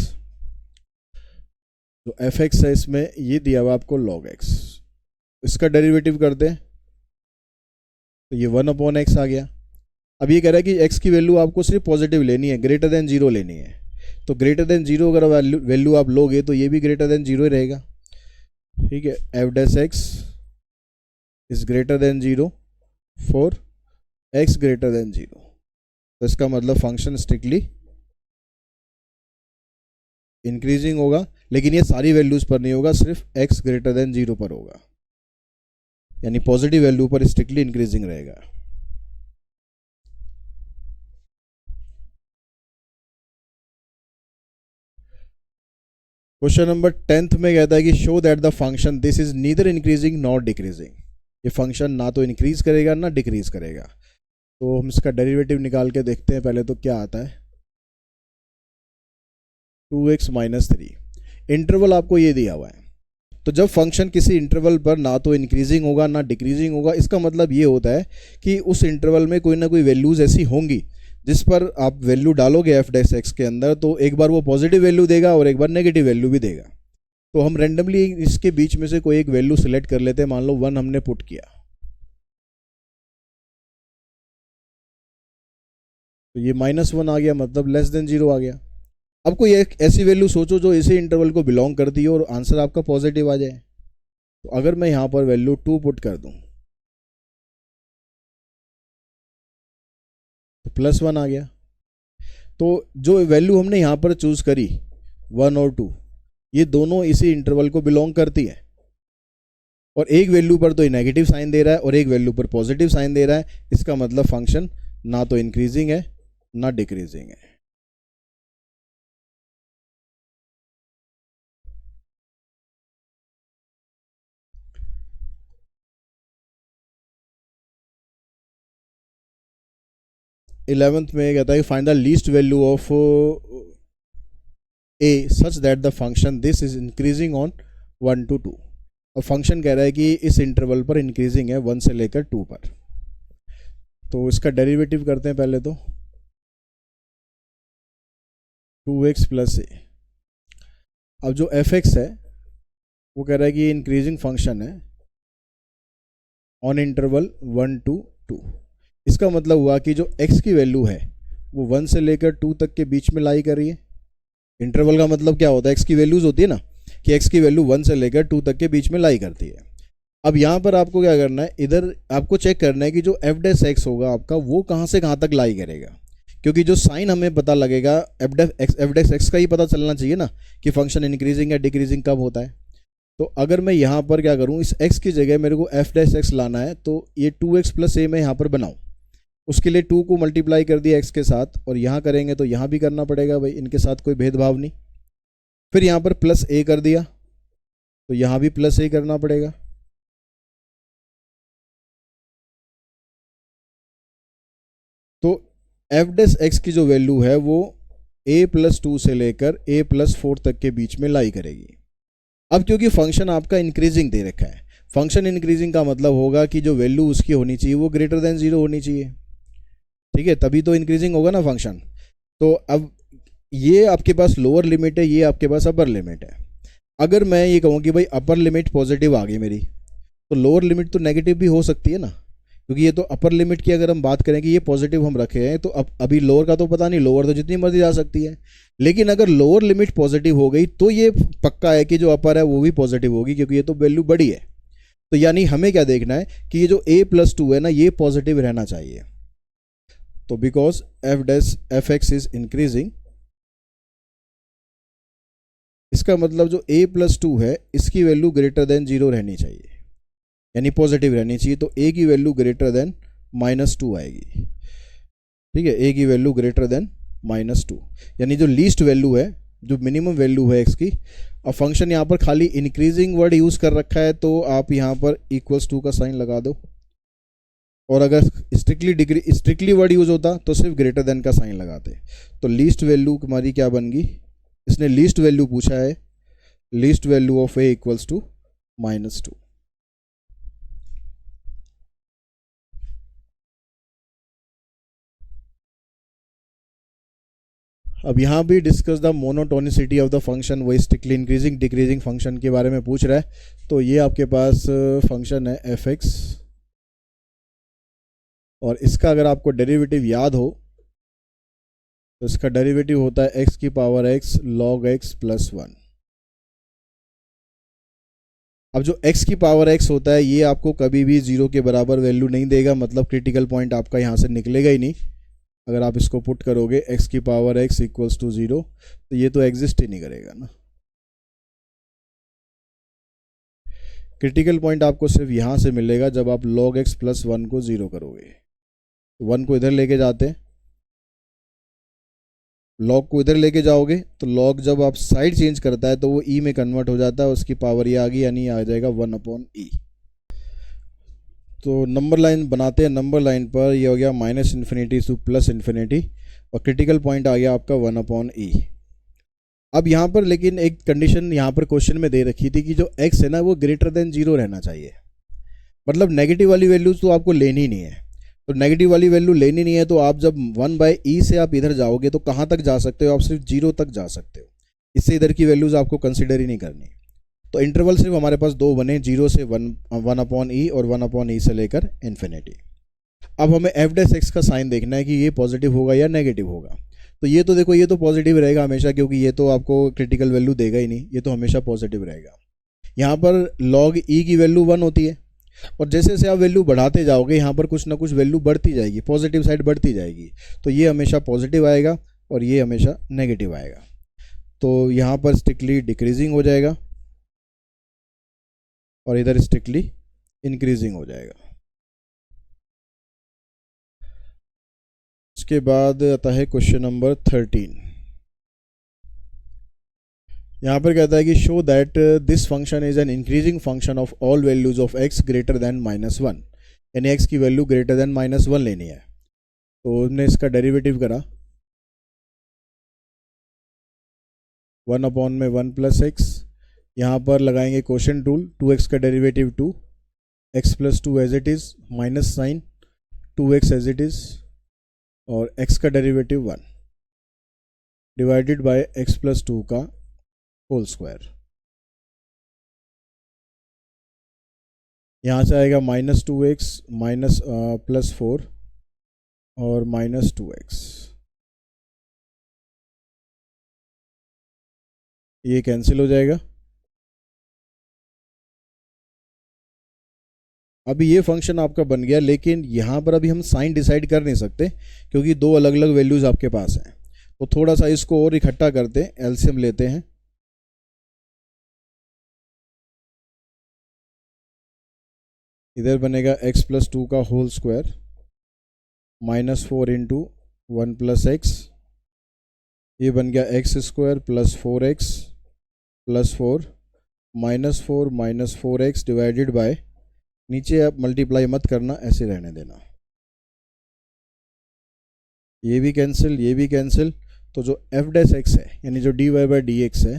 तो fx है, इसमें ये दिया हुआ आपको log x, इसका डेरिवेटिव करते हैं तो ये 1/x आ गया। अब ये कह रहा है कि x की वैल्यू आपको सिर्फ पॉजिटिव लेनी है, ग्रेटर देन 0 लेनी है। तो ग्रेटर देन 0 अगर वैल्यू आप लोगे तो ये भी ग्रेटर देन 0 ही रहेगा। ठीक है, f' is greater then 0 for x greater then 0। तो इसका मतलब फंक्शन स्ट्रिक्टली इंक्रीजिंग होगा, लेकिन ये सारी वैल्यूज पर नहीं होगा, सिर्फ x ग्रेटर देन 0 पर होगा, यानी पॉजिटिव वैल्यू पर स्ट्रिक्टली इंक्रीजिंग रहेगा। क्वेश्चन नंबर 10th में कहता है कि show that the function this is neither increasing not decreasing. ये फंक्शन ना तो इंक्रीज करेगा ना डिक्रीज करेगा। तो हम इसका डेरिवेटिव निकाल के देखते हैं। पहले तो क्या आता है, 2x - 3। इंटरवल आपको ये दिया हुआ है, तो जब फंक्शन किसी इंटरवल पर ना तो इंक्रीजिंग होगा ना डिक्रीजिंग होगा, इसका मतलब ये होता है कि उस इंटरवल में कोई ना कोई वैल्यूज ऐसी होंगी जिस पर आप वैल्यू डालोगे f' के अंदर, तो एक बार वो पॉजिटिव वैल्यू देगा और एक बार नेगेटिव वैल्यू भी देगा। तो हम रैंडमली इसके बीच में से कोई एक वैल्यू सिलेक्ट कर लेते हैं। मान लो 1 हमने पुट किया, तो ये -1 आ गया, मतलब लेस देन 0 आ गया। अब कोई एक ऐसी वैल्यू सोचो जो इसी इंटरवल को बिलोंग करती है और आंसर आपका पॉजिटिव आ जाए। तो अगर मैं यहाँ पर वैल्यू 2 पुट कर दूँ तो +1 आ गया। तो जो वैल्यू हमने यहाँ पर चूज करी 1 और 2, ये दोनों इसी इंटरवल को बिलोंग करती है, और एक वैल्यू पर तो ये नेगेटिव साइन दे रहा है और एक वैल्यू पर पॉजिटिव साइन दे रहा है। इसका मतलब फंक्शन ना तो इंक्रीजिंग है ना डिक्रीजिंग है। इलेवेंथ में कहता है find the least value of a such that the function this is increasing on 1 to 2। और फंक्शन कह रहा है कि इस इंटरवल पर इंक्रीजिंग है 1 से लेकर 2 पर। तो इसका डेरिवेटिव करते हैं पहले तो 2x + a। अब जो f(x) है वो कह रहा है कि इंक्रीजिंग फंक्शन है ऑन इंटरवल 1 to 2। इसका मतलब हुआ कि जो x की वैल्यू है वो 1 से लेकर 2 तक के बीच में लाई कर रही है। इंटरवल का मतलब क्या होता है, x की वैल्यूज होती है ना, कि x की वैल्यू 1 से लेकर 2 तक के बीच में लाई करती है। अब यहाँ पर आपको क्या करना है, इधर आपको चेक करना है कि जो f' होगा आपका वो कहाँ से कहाँ तक लाई करेगा, क्योंकि जो साइन हमें पता लगेगा f' का ही पता चलना चाहिए ना कि फंक्शन इंक्रीजिंग या डिक्रीजिंग कब होता है। तो अगर मैं यहाँ पर क्या करूँ, इस x की जगह मेरे को f' लाना है, तो ये 2x + a मैं यहाँ पर बनाऊँ। उसके लिए 2 को मल्टीप्लाई कर दिया x के साथ, और यहाँ करेंगे तो यहाँ भी करना पड़ेगा भाई, इनके साथ कोई भेदभाव नहीं। फिर यहाँ पर +a कर दिया तो यहाँ भी +a करना पड़ेगा। तो f' की जो वैल्यू है वो a + 2 से लेकर a + 4 तक के बीच में लाई करेगी। अब क्योंकि फंक्शन आपका इंक्रीजिंग दे रखा है, फंक्शन इंक्रीजिंग का मतलब होगा कि जो वैल्यू उसकी होनी चाहिए वो ग्रेटर देन 0 होनी चाहिए, ठीक है, तभी तो इंक्रीजिंग होगा ना फंक्शन। तो अब ये आपके पास लोअर लिमिट है, ये आपके पास अपर लिमिट है। अगर मैं ये कहूँ कि भाई अपर लिमिट पॉजिटिव आ गई मेरी, तो लोअर लिमिट तो नेगेटिव भी हो सकती है ना, क्योंकि ये तो अपर लिमिट की अगर हम बात करें कि ये पॉजिटिव हम रखे हैं, तो अब अभी लोअर का तो पता नहीं, लोअर तो जितनी मर्जी जा सकती है। लेकिन अगर लोअर लिमिट पॉजिटिव हो गई तो ये पक्का है कि जो अपर है वो भी पॉजिटिव होगी, क्योंकि ये तो वैल्यू बड़ी है। तो यानी हमें क्या देखना है कि ये जो a+2 है ना, ये पॉजिटिव रहना चाहिए। तो बिकॉज f(x) इज इंक्रीजिंग, इसका मतलब जो a+2 है इसकी वैल्यू ग्रेटर देन 0 रहनी चाहिए, यानी पॉजिटिव रहनी चाहिए। तो a की वैल्यू ग्रेटर देन -2 आएगी, ठीक है, a की वैल्यू ग्रेटर देन -2, यानी जो लीस्ट वैल्यू है, जो मिनिमम वैल्यू है x की। अब फंक्शन यहाँ पर खाली इंक्रीजिंग वर्ड यूज़ कर रखा है, तो आप यहाँ पर =2 का साइन लगा दो, और अगर स्ट्रिक्टली वर्ड यूज होता तो सिर्फ ग्रेटर देन का साइन लगाते। तो लीस्ट वैल्यू हमारी क्या बन गई, इसने लीस्ट वैल्यू पूछा है, लीस्ट वैल्यू ऑफ a =-2। अब यहाँ भी discuss the monotonicity of the function, वही स्ट्रिक्टली इंक्रीजिंग डिक्रीजिंग फंक्शन के बारे में पूछ रहा है। तो ये आपके पास फंक्शन है f(x), और इसका अगर आपको डेरिवेटिव याद हो तो इसका डेरिवेटिव होता है x⁻x log x + 1। अब जो x⁻x होता है ये आपको कभी भी 0 के बराबर वैल्यू नहीं देगा, मतलब क्रिटिकल पॉइंट आपका यहाँ से निकलेगा ही नहीं। अगर आप इसको पुट करोगे x⁻x = 0, तो ये तो एग्जिस्ट ही नहीं करेगा ना। क्रिटिकल पॉइंट आपको सिर्फ यहाँ से मिलेगा जब आप log x + 1 को 0 करोगे। 1 को इधर लेके जाते हैं, लॉग को इधर लेके जाओगे तो लॉग जब आप साइड चेंज करता है तो वो ई में कन्वर्ट हो जाता है, उसकी पावर ये आ गई, यानी आ जाएगा 1/e। तो नंबर लाइन बनाते हैं, नंबर लाइन पर ये हो गया -∞ to +∞, और क्रिटिकल पॉइंट आ गया आपका 1/e। अब यहाँ पर लेकिन एक कंडीशन यहाँ पर क्वेश्चन में दे रखी थी कि जो x है ना वो ग्रेटर देन 0 रहना चाहिए, मतलब नेगेटिव वाली वैल्यूज तो आपको लेनी नहीं है। तो नेगेटिव वाली वैल्यू लेनी नहीं है, तो आप जब 1/e से आप इधर जाओगे तो कहाँ तक जा सकते हो, आप सिर्फ 0 तक जा सकते हो, इससे इधर की वैल्यूज आपको कंसिडर ही नहीं करनी। तो इंटरवल सिर्फ हमारे पास दो बने, 0 से 1/e और 1/e से लेकर इन्फिनिटी। अब हमें f(x) का साइन देखना है कि ये पॉजिटिव होगा या नेगेटिव होगा। तो ये तो देखो, ये तो पॉजिटिव रहेगा हमेशा, क्योंकि ये तो आपको क्रिटिकल वैल्यू देगा ही नहीं, ये तो हमेशा पॉजिटिव रहेगा। यहाँ पर log e की वैल्यू 1 होती है, और जैसे जैसे आप वैल्यू बढ़ाते जाओगे यहाँ पर कुछ ना कुछ वैल्यू बढ़ती जाएगी, पॉजिटिव साइड बढ़ती जाएगी। तो ये हमेशा पॉजिटिव आएगा और ये हमेशा नेगेटिव आएगा। तो यहाँ पर स्ट्रिक्टली डिक्रीजिंग हो जाएगा और इधर स्ट्रिक्टली इंक्रीजिंग हो जाएगा। उसके बाद आता है क्वेश्चन नंबर 13। यहाँ पर कहता है कि show that this function is an increasing function of all values of x greater than -1, यानी x की वैल्यू ग्रेटर देन -1 लेनी है। तो हमने इसका डेरिवेटिव करा, 1/(1 + x), यहाँ पर लगाएंगे क्वोशिएंट रूल, 2x का derivative 2, x + 2 as it is, minus sign 2x as it is, और x का डेरिवेटिव 1 डिवाइडेड बाय x + 2 का होल स्क्वायर। यहाँ से आएगा -2x +4 और -2x, ये कैंसिल हो जाएगा। अभी ये फंक्शन आपका बन गया, लेकिन यहाँ पर अभी हम साइन डिसाइड कर नहीं सकते क्योंकि दो अलग अलग वैल्यूज आपके पास हैं। तो थोड़ा सा इसको और इकट्ठा करते हैं, एलसीएम लेते हैं। इधर बनेगा x + 2 का होल स्क्वायर, -4 × 1 + x, ये बन गया x² + 4x + 4, -4 - 4x divided by, नीचे आप मल्टीप्लाई मत करना, ऐसे रहने देना, ये भी कैंसिल, ये भी कैंसिल। तो जो f(x) है यानी जो dy/dx है,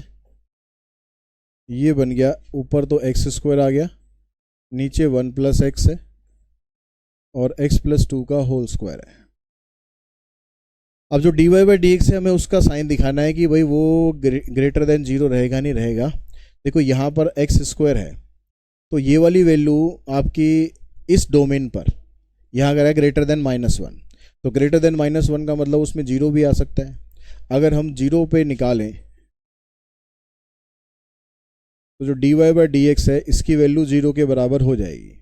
ये बन गया, ऊपर तो एक्स स्क्वायर आ गया, नीचे 1 प्लस एक्स है और x प्लस 2 का होल स्क्वायर है। अब जो dy बाई डी एक्स है हमें उसका साइन दिखाना है कि भाई वो ग्रेटर देन 0 रहेगा नहीं रहेगा। देखो यहाँ पर एक्स स्क्वायर है तो ये वाली वैल्यू आपकी इस डोमेन पर यहाँ अगर है ग्रेटर देन -1, तो ग्रेटर देन -1 का मतलब उसमें 0 भी आ सकता है। अगर हम 0 पे निकालें तो जो dy बाई डी एक्स है इसकी वैल्यू 0 के बराबर हो जाएगी।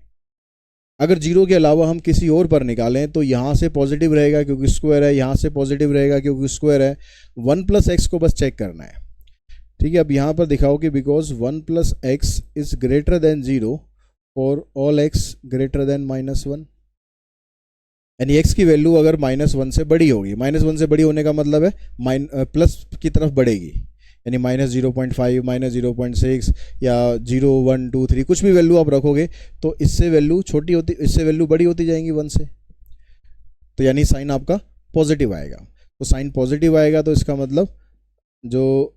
अगर 0 के अलावा हम किसी और पर निकालें तो यहाँ से पॉजिटिव रहेगा क्योंकि स्क्वायर है, यहाँ से पॉजिटिव रहेगा क्योंकि स्क्वायर है। 1 प्लस एक्स को बस चेक करना है, ठीक है। अब यहाँ पर दिखाओ कि because 1 plus x is greater then 0 for all x greater than -1, यानी x की वैल्यू अगर -1 से बड़ी होगी, -1 से बड़ी होने का मतलब है प्लस की तरफ बढ़ेगी, यानी -0.5 -0.6 या 0 1 2 3 कुछ भी वैल्यू आप रखोगे तो इससे वैल्यू छोटी होती, इससे वैल्यू बड़ी होती जाएंगी 1 से, तो यानी साइन आपका पॉजिटिव आएगा। तो साइन पॉजिटिव आएगा तो इसका मतलब जो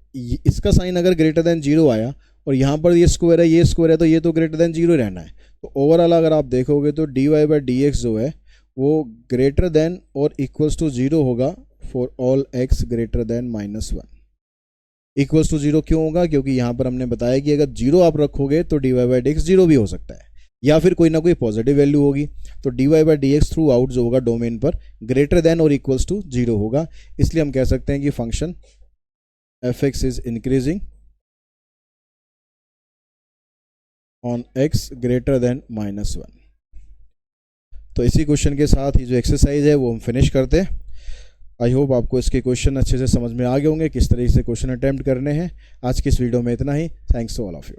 इसका साइन अगर ग्रेटर देन 0 आया और यहाँ पर ये स्क्वायर है, ये स्क्वायर है, तो ये तो ग्रेटर देन 0 रहना है। तो ओवरऑल अगर आप देखोगे तो dy बाई डी एक्स जो है वो ग्रेटर देन और इक्वल्स टू 0 होगा for all x greater than -1। Equals to 0 क्यों होगा? क्योंकि यहाँ पर हमने बताया कि अगर 0 आप रखोगे तो dy बाई डी एक्स 0 भी हो सकता है या फिर कोई ना कोई पॉजिटिव वैल्यू होगी। तो dy by D x through out जो होगा डोमेन पर ग्रेटर देन और इक्वल्स टू 0 होगा। इसलिए हम कह सकते हैं कि function f(x) is increasing on x greater than -1। तो इसी क्वेश्चन के साथ ही जो एक्सरसाइज है वो हम फिनिश करते हैं। आई होप आपको इसके क्वेश्चन अच्छे से समझ में आ गए होंगे, किस तरीके से क्वेश्चन अटेम्प्ट करने हैं। आज की इस वीडियो में इतना ही। Thanks to all of you.